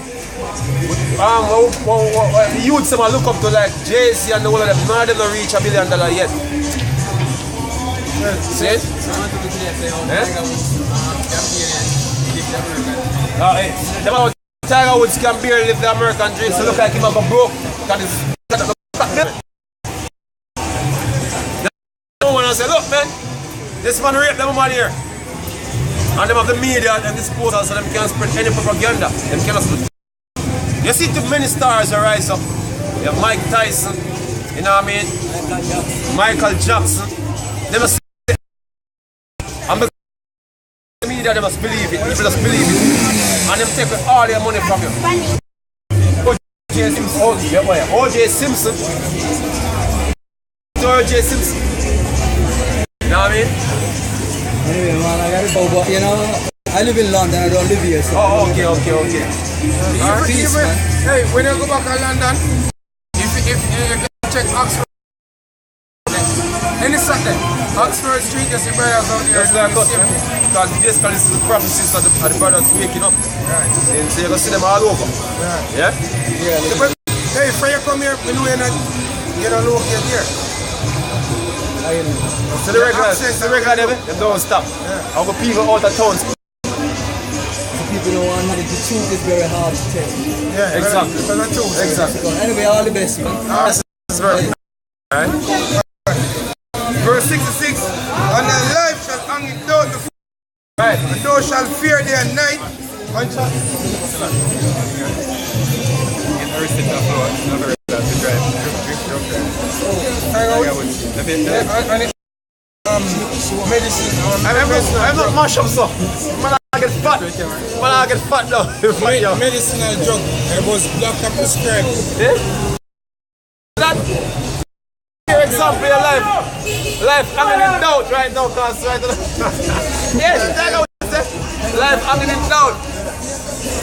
the youths them look up to like Jay-Z and all of them, none of them don't reach $1 billion yet. See it? Tiger Woods can barely live the American dream, so look like him a broke. No one say, look man, this man raped them man here. And them have the media and disposal so them can't spread any propaganda. Them cannot. You see too many stars that rise up. You have Mike Tyson, you know what I mean? Michael Jackson. They must say, and the media they must believe it, people just believe it. And them take all their money from you. O.J. Simpson. O.J. Simpson. You know what I mean? Anyway, man, I gotta go, but you know, I live in London, I don't live here, so... Oh, okay. Peace, man. Hey, when you go back to London, if you check Oxford, any Saturday, Oxford Street, you see brothers out there. That's like us, because basically this is the prophecies of the brothers waking up. Right. So you're going to see them all over. Right. Yeah? Hey, before you come here, we know you don't locate here. you know. So the regular, them don't stop. How the people out of town. People don't want to. The truth is very hard to tell. Yeah, Exactly. Exactly. So anyway, all the best, man. That's very right. Verse 66, and thy life shall hang it down before Right. and thou shalt fear day and night. And shall medicine. I'm not mash up, so. Man, I get fat. Man, I get fat now. Medicinal drug. It was doctor prescribed. That, for example, your life hanging in doubt right now, cause right now. Yes, that's what you say. Life hanging in doubt.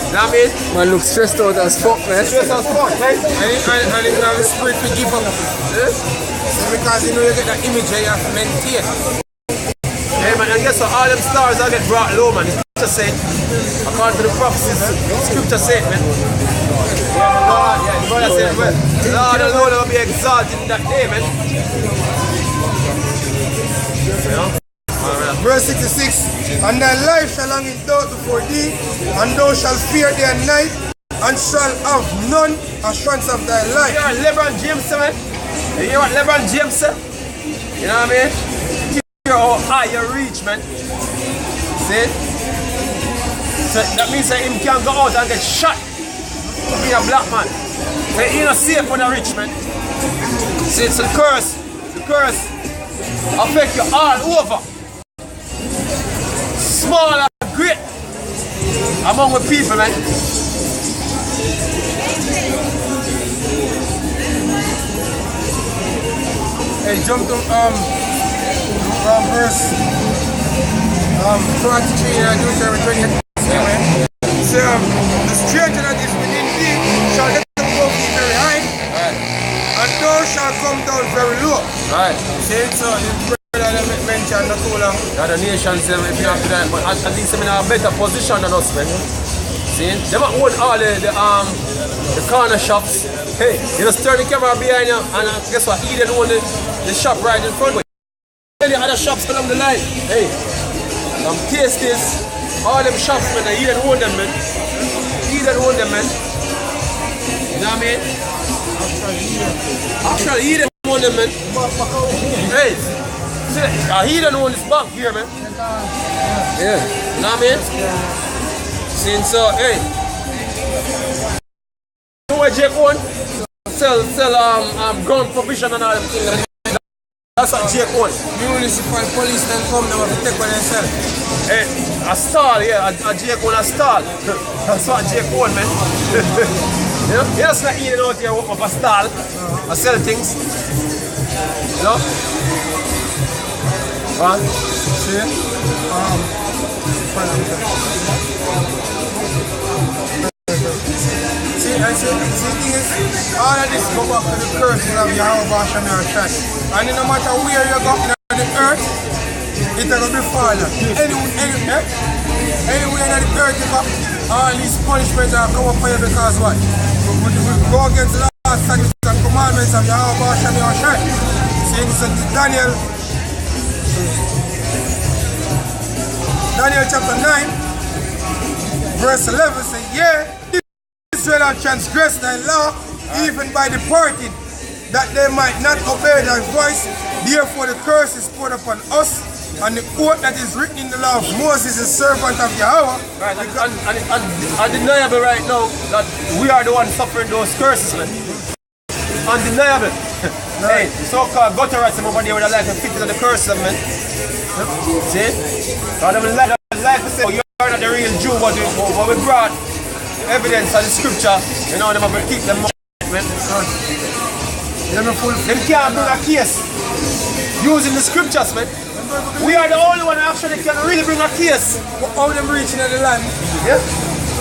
You know what I mean? Man, look stressed out as fuck, man. Stress as fuck, right? And it have the spirit to give up. So because you know you get that image that you have to maintain. Hey man, and guess what? All them stars all get brought low, man. The scripture say, according to the prophecies, the scripture say, man. God, yeah, the brother said, well, the Lord alone will be exalted in that day, man. You know? Verse 66, and thy life shall hang in doubt before thee, and thou shalt fear day and night, and shall have none assurance of thy life. You hear what LeBron James say, man? You hear what LeBron James say? You know what I mean? Hear how high you reach, man. See? So that means that him can go out and get shot for being a black man. So he not safe when you're rich, man. See, it's the curse affect you all over. Small and great among the people, man. Hey, jump to verse 23 and Deuteronomy 28. So the stranger that is within thee shall get above thee very high, and thou shalt come down very low. Right. See, so the brother that mentioned not too long. The other nations, if you have to that, but at least I'm in a better position than us, man. See? They might own all the corner shops. Hey, you just turn the camera behind you, and guess what? Eden own the shop right in front of you. The other shops along the line. Hey, some tasties, all them shops, man, Eden own them, man. Eden own them, man. You know what I mean? Actually, Eden own them, man. Hey, see, Eden own this bank here, man. Yeah. You know what I mean? Since hey, you know what Jake own? Sell ground provision and all them things. That's what Jake own. Municipal police then come now to take by themselves. Hey, a stall, yeah, a Jake own a stall. That's what Jake own, man. You know, you're just not eating out here with a stall. I sell things. You know? What? See, the thing is, all of this go back to the curses of Yahweh and your church. And no matter where you go on the earth, it's going to be fallen. Anywhere on the earth you go, all these punishments are come up for you because what? We go against the laws, statutes and commandments of Yahweh and your church. See, it's Daniel chapter 9, verse 11 says, yeah, Israel have transgressed thy law, even by departing, that they might not obey thy voice. Therefore the curse is poured upon us, and the oath that is written in the law of Moses, the servant of Yahweh. Right, and undeniable right now that we are the ones suffering those curses, man. Undeniable. Hey, so-called gutterites over there with a life and fit into the curses, man. See? And I like to say, oh, you're not the real Jew, but we brought evidence of the scripture, you know, them have to keep them man. Them can't bring a case using the scriptures, man. We are the only one actually can really bring a case. How them reaching in the land? Yeah.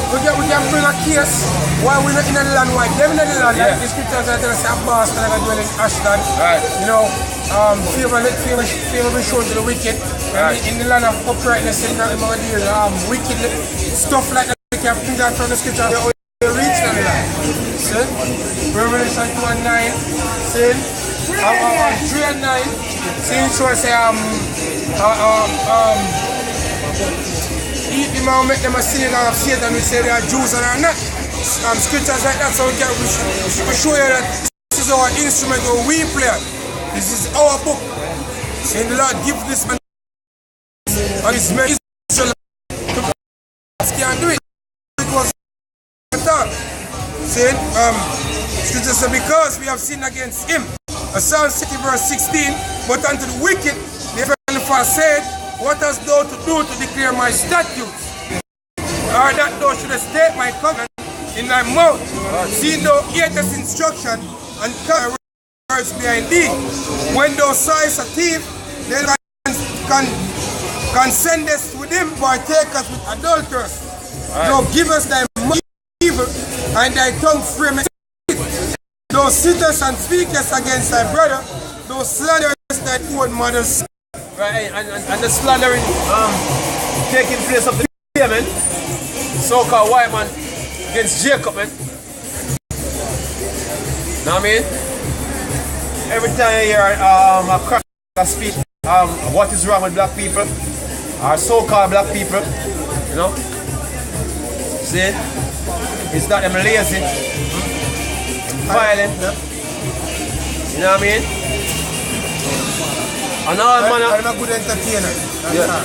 We can bring a case while we're not in the land, why them in the land, yeah. like the scriptures that tell us that Boston like dwell in Ashland. Right. You know, favor be shown to the wicked. Right. In the land of uprightness and not among the wicked stuff like that. We can bring that from the scripture. They reach the land. See? Revelation 2:9. See? 3 and 9, seeing sure say eat them and make them a synagogue of Satan, we say they are Jews and are not. Scriptures like that, so we show you that this is our instrument or we play. This is our book. Saying the Lord give this man and his men Israel to can't do it. It was done. Saying scripture says because we have sinned against him. Psalm 60 verse 16, but unto the wicked the heavenly Father said, what hast thou to do to declare my statutes? Or that thou shouldest take my covenant in thy mouth, see thou hatest instruction and words behind thee. When thou sawest a thief, then consentest with him, partakers with adulterers. Thou givest thy mouth evil, and thy tongue frameth it. Thou sittest and speakest against thy brother, thou slanderest thy own mother's. Right, and the slandering taking place of the day, man. So-called white man against Jacob, man. Know what I mean? Every time you hear a cracker speak what is wrong with black people, or so-called black people, you know? See? It's that them lazy, violent, you know what I mean? And all man, I'm a good entertainer. yeah.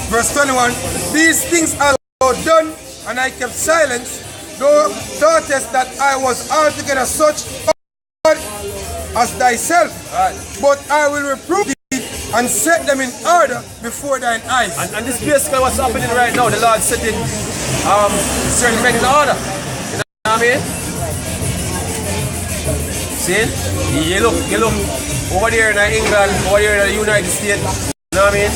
Verse 21, these things are done, and I kept silence, though thoughtest that I was altogether such as thyself. Right. But I will reprove thee and set them in order before thine eyes. And this basically what's happening right now. The Lord setting certain men in order. You know what I mean? See? You look over there in England, over there in the United States. You know what I mean?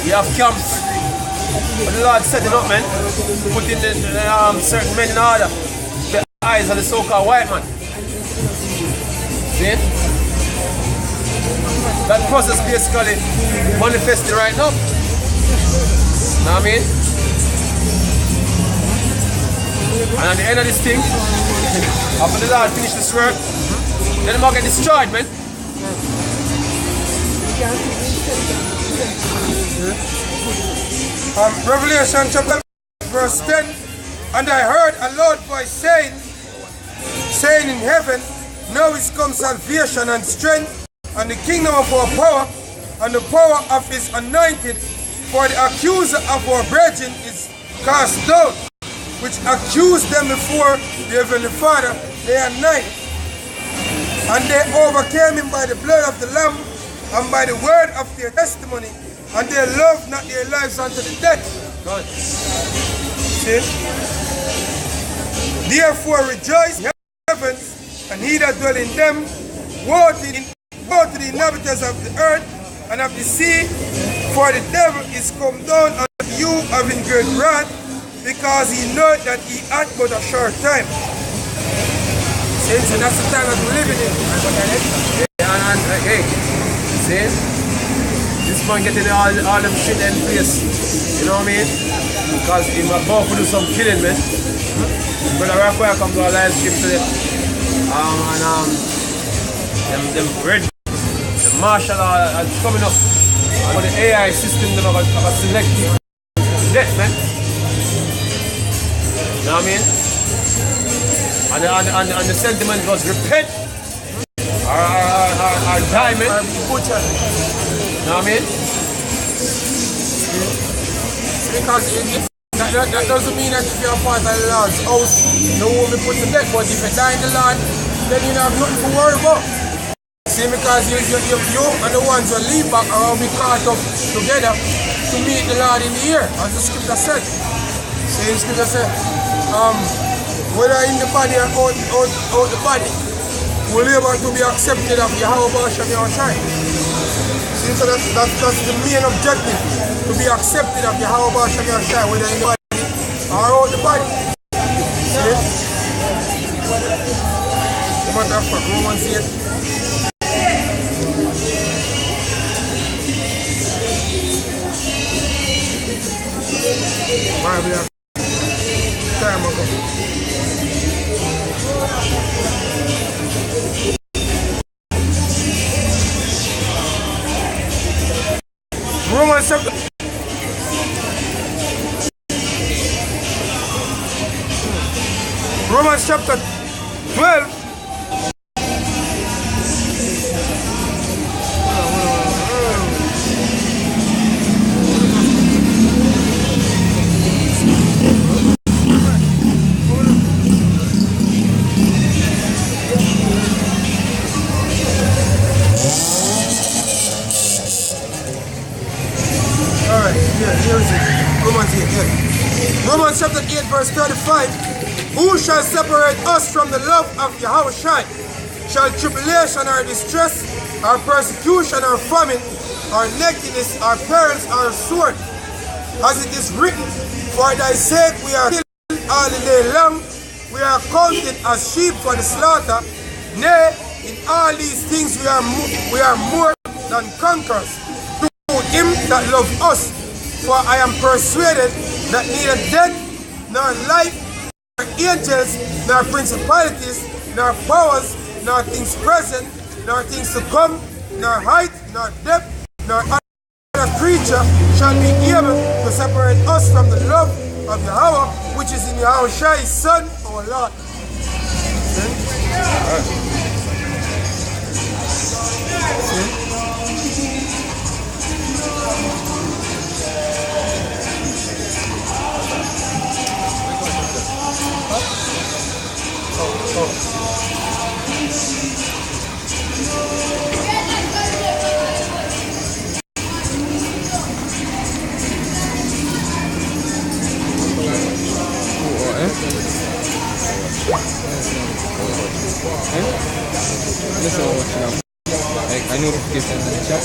You have camps. But the Lord setting up, man. Putting certain men in order. The eyes of the so-called white man. See? That process basically manifesting right now. Know what I mean? And at the end of this thing, after the Lord finish this work, then I'm gonna get destroyed, man. Revelation chapter verse 10, and I heard a loud voice saying in heaven, now is come salvation and strength, and the kingdom of our power, and the power of his anointed, for the accuser of our brethren is cast down, which accused them before the heavenly Father day and night. And they overcame him by the blood of the Lamb, and by the word of their testimony, and they loved not their lives unto the death. Good. See? Therefore rejoice, ye heavens, and he that dwell in them. Woe to the inhabitants of the earth and of the sea, for the devil is come down unto you having great wrath, because he knoweth that he hath but a short time. See, so that's the time that we're living in. And hey, see? This man getting all them shit in place. You know what I mean? Because he's about to do some killing, man. Brother Raphael come to our live stream today. Them red, the martial law is coming up. And the AI system them are select death, man. You know what I mean? And the sentiment was repent or die, man. You know what I mean? Because that doesn't mean that if you're a part of the Lord's house, no one will be put to death. But if you die in the Lord, then you don't have nothing to worry about. See, because you and the ones who leave back are all be caught up together to meet the Lord in the air, as the scripture said. See, the scripture said, whether in the body or out the body, we'll be able to be accepted of Yahweh Shem Yahushai. See, so that's the main objective, to be accepted of Yahweh Shem Yahushai, whether in the body or out the body. See? No matter what Romans 8. Time ago. Romans chapter Romans chapter 12. Romans chapter 8 verse 35. Who shall separate us from the love of Yahushua? Shall tribulation or distress, or persecution or famine, or nakedness, or perils, or sword? As it is written, for thy sake we are killed all the day long, we are counted as sheep for the slaughter. Nay, in all these things we are more than conquerors through him that loved us. For I am persuaded that neither death, nor life, nor angels, nor principalities, nor powers, nor things present, nor things to come, nor height, nor depth, nor other creature shall be able to separate us from the love of Yahweh, which is in Yahushua, his Son, our Lord. I notification in the chat.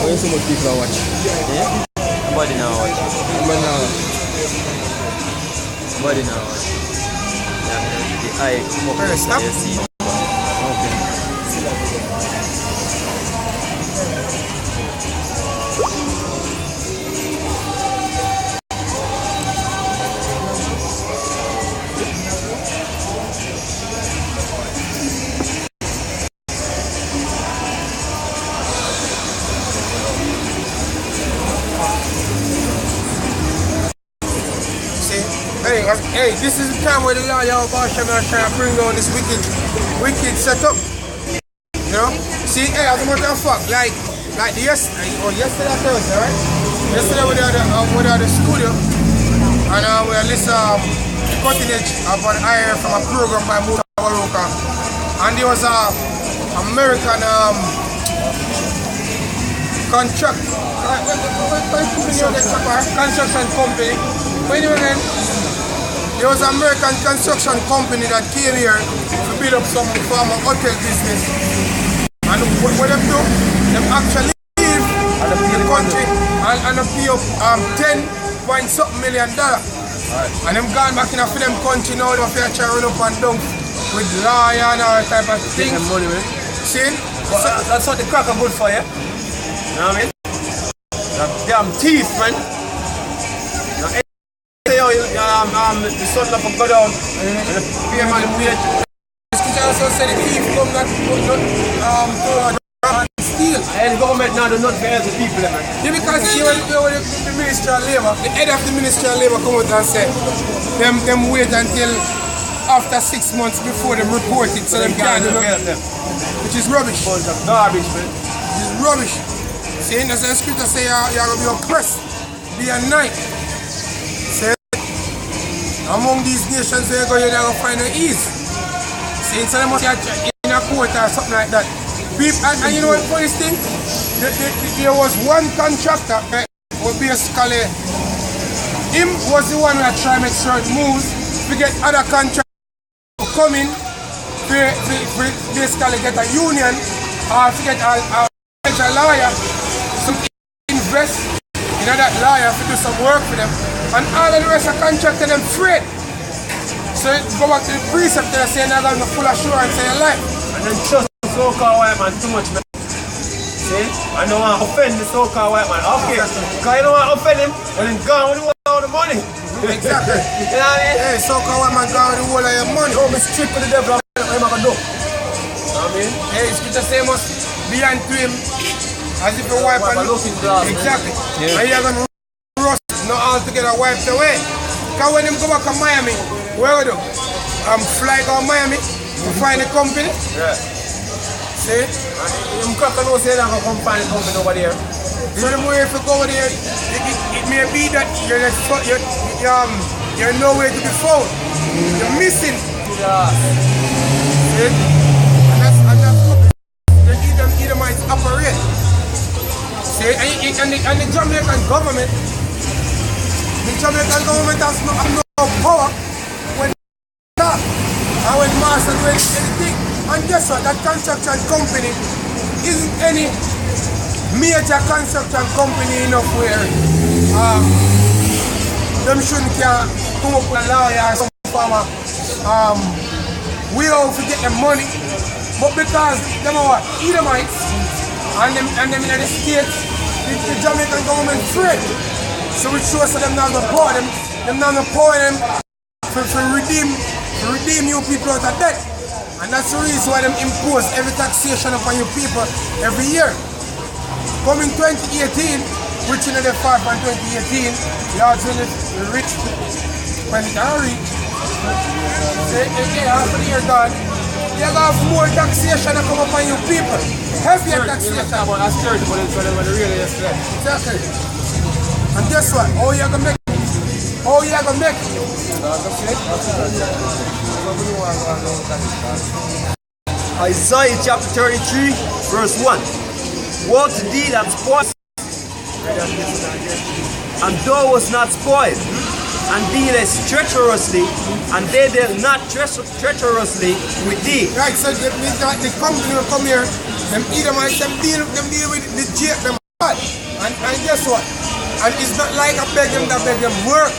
Why so much people are watching? Yeah? Nobody now watching. Nobody now watching. Yeah, the eye come up Hey, stop. you see. Hey, this is the time where the Lord Yahweh Shem is trying to bring down this wicked setup. You know? See, hey, as a matter of fact, like yesterday Thursday, right? Yesterday we were at the studio and we had this cutting edge of an area from a program by Mutawaroka. And there was a American construction company. But anyway, then, there was an American construction company that came here to build up some form of hotel business. And what them do, them actually leave the country and pay up $10.something million. Right. And them gone back in for them country now, they have to run up and down with lawyer and all type of things. Them money, man. See? Well, that's what the crack are good for, yeah? You know what I mean? That damn teeth, man. The sun up and go down and the payment plate. This also said the thief come not steal. And the government now do not fair the people, man. Yeah, because the Ministry of Labour, the head of the Ministry of Labour come out and say them wait until after 6 months before them report it so them can't do nothing. Which is rubbish. Bunch of garbage, man. Which is rubbish. See, that's the scripture say you're going to be oppressed day and night. Among these nations where you're going to find no ease. See, so they must be in a court or something like that. And you know what the funniest thing? There was one contractor who basically, him was the one who had tried to make certain moves to get other contractors to come in to basically get a union or to get a lawyer to invest in that lawyer to do some work for them. And all of the rest of the contractors them afraid. So go back to the precept and say they're going to full assurance of your life. And then trust the so-called white man too much, man. See? I don't want to offend the so-called white man. Okay, because you don't want to offend him, well then gone with all the money. Exactly. You know what I mean? Hey, so can one man go with the whole of your money? Don't be strict with the devil. I'm going to do. You know what I mean? Hey, scripture say must be unto him as if a wipe and looking glass. exactly. And you're going to rust, not altogether wiped away. Because when them go back to Miami, where we do? Fly go to Miami to find a company. Yeah. See? You can't say that I'm going to find a company over there. So the way if you go over there, it may be that you're nowhere to be found. You're missing. Yeah. See? And that's the Edomites operate. See? And the Jamaican government has no power when that and when master doing anything. And guess what? That construction company isn't any major construction company enough where them shouldn't come up with a lawyer or some farmer we all forget the money, but because them are what? Edomites and them in the States, the Jamaican government free. So it shows that them not gonna pour them to redeem you people out of debt. And that's the reason why them impose every taxation upon you people every year. Coming 2018, which in the far from 2018, Lord will rich when it are rich. After the year done, you have more taxation that come upon you people. Heavier taxation. Exactly. And guess what? How you gonna make it? How you gonna make it? Isaiah chapter 33, verse 1. Woe to thee that spoilest, and thou wast not spoiled, and dealest treacherously, and they deal not treacherously with thee. Right, so the company will come here, them Edomites, them deal with the jail, them bad. And guess what? And it's not like I beg them work.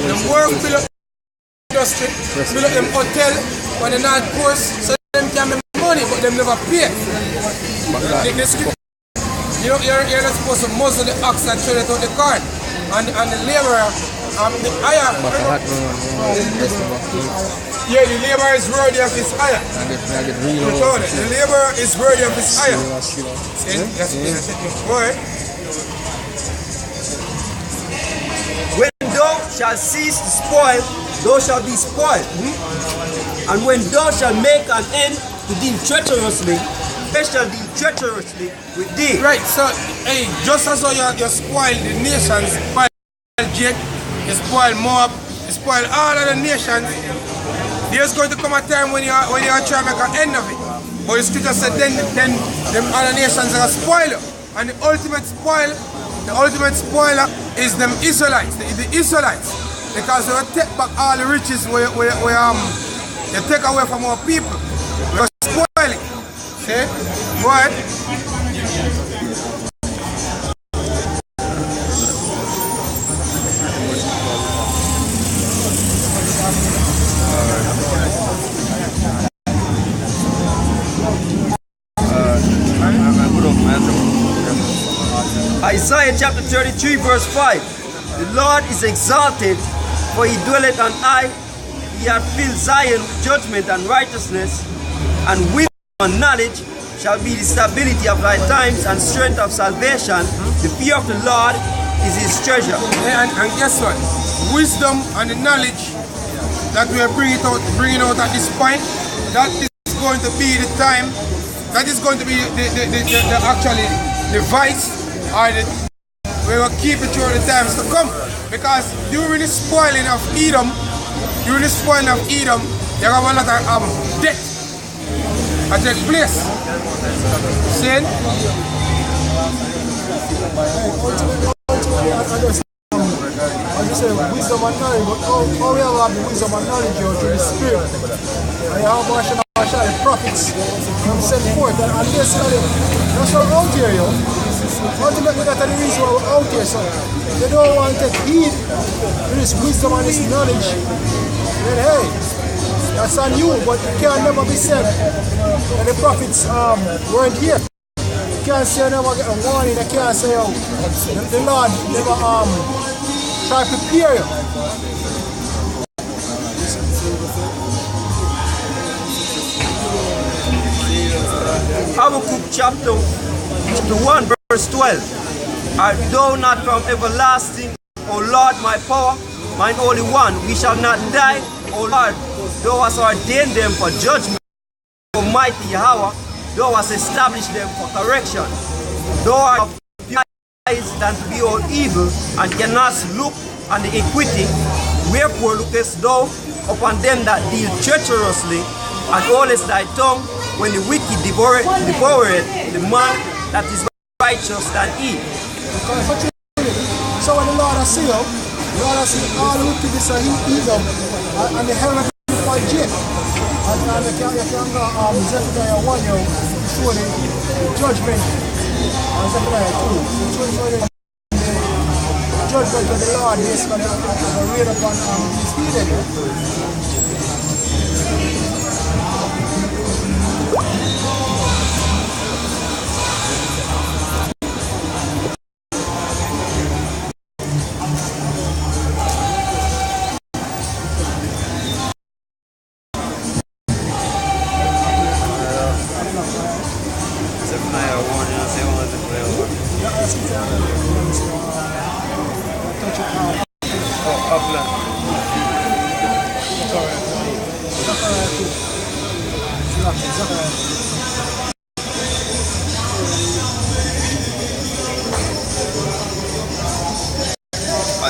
Them work build up industry, build up them hotel, when they're not course, so them can make money, but them never pay. You're not supposed to muzzle the ox and throw it out the cart. And the laborer, the hire. Yeah, the laborer is worthy of his hire. The laborer is worthy of his hire. That's it. Boy. When thou shalt cease to spoil, thou shalt be spoiled. And when thou shalt make an end to deal treacherously, they shall deal treacherously with thee. Right, so, hey, just as how you spoil the nations, spoil Jake, you spoil Moab, you spoil all of the nations, there's going to come a time when you are trying to make an end of it. But the scripture said then them other nations are spoiled. And the ultimate spoiler is them Israelites, the Israelites. Because they will take back all the riches they take away from our people. They are spoiling. See? Go ahead. Isaiah chapter 33 verse 5. The Lord is exalted, for he dwelleth on high. He hath filled Zion with judgment and righteousness, and wisdom and knowledge shall be the stability of thy times and strength of salvation. The fear of the Lord is his treasure. Yeah, and guess what? Wisdom and the knowledge that we are bringing out at this point, that is going to be the time, that is going to be the vice, or we will keep it through the times to come. Because during the spoiling of Edom, there are a lot of death that take place. See? As you say, wisdom and knowledge, but how we have the wisdom and knowledge through the Spirit. And you have the prophets sent forth, and basically, that's what we're out here, yo. Ultimately, that's the reason why we're out here, so they don't want to take heed to this wisdom and this knowledge. Then, hey, that's on you, but it can never be said that the prophets weren't here. You can't say never get a warning, you can't say the Lord never try to prepare you. Habakkuk chapter 1 verse 12. Art thou not from everlasting, O Lord my power, mine only one? We shall not die, O Lord. Thou hast ordained them for judgment, O mighty Yahweh. Thou hast established them for correction. Thou art of fewer eyes than to behold evil, and cannot look on the iniquity. Wherefore lookest thou upon them that deal treacherously, and holdest thy tongue when the wicked devoureth the man that is righteous than he. So when the Lord has seen you, the Lord has seen all wickedness and evil, and the hell of the for jail. And you can go Zephaniah 1 you show the judgment, and Zephaniah 2 show the judgment of the Lord basically read upon these heathen.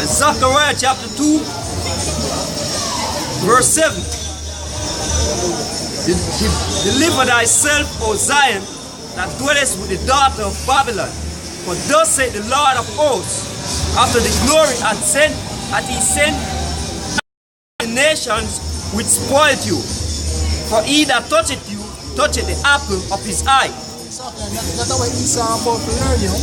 Zechariah chapter 2 verse 7. Deliver thyself, O Zion, that dwellest with the daughter of Babylon. For thus saith the Lord of hosts, after the glory hath he sent the nations which spoiled you. For he that toucheth you, toucheth the apple of his eye. That's what Esau about to learn you.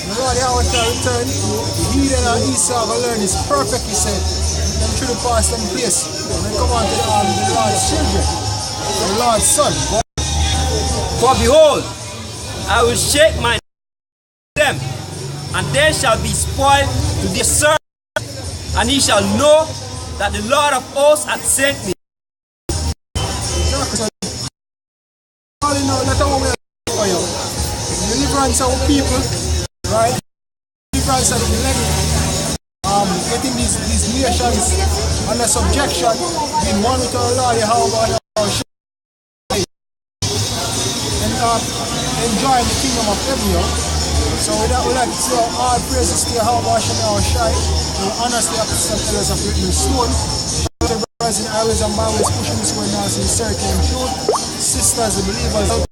The Lord how to return, the heathen and Esau will learn is perfect, he said. Them should have passed them place. Then come on to the Lord's children, the Lord's son. For behold, I will shake my them, and they shall be spoiled to discern, and he shall know that the Lord of hosts hath sent me. All in all, that's what we are for you. Deliverance of people, right? Deliverance of the land. Getting these nations under subjection, being one with our Lord, Yahweh, and enjoying the kingdom of heaven. So with that, we like to say all praises to Yahweh, our Shai, and honestly, apostolic pillars of written stone. Brothers in highways and byways pushing this way now, sincerity and truth. Sisters and believers out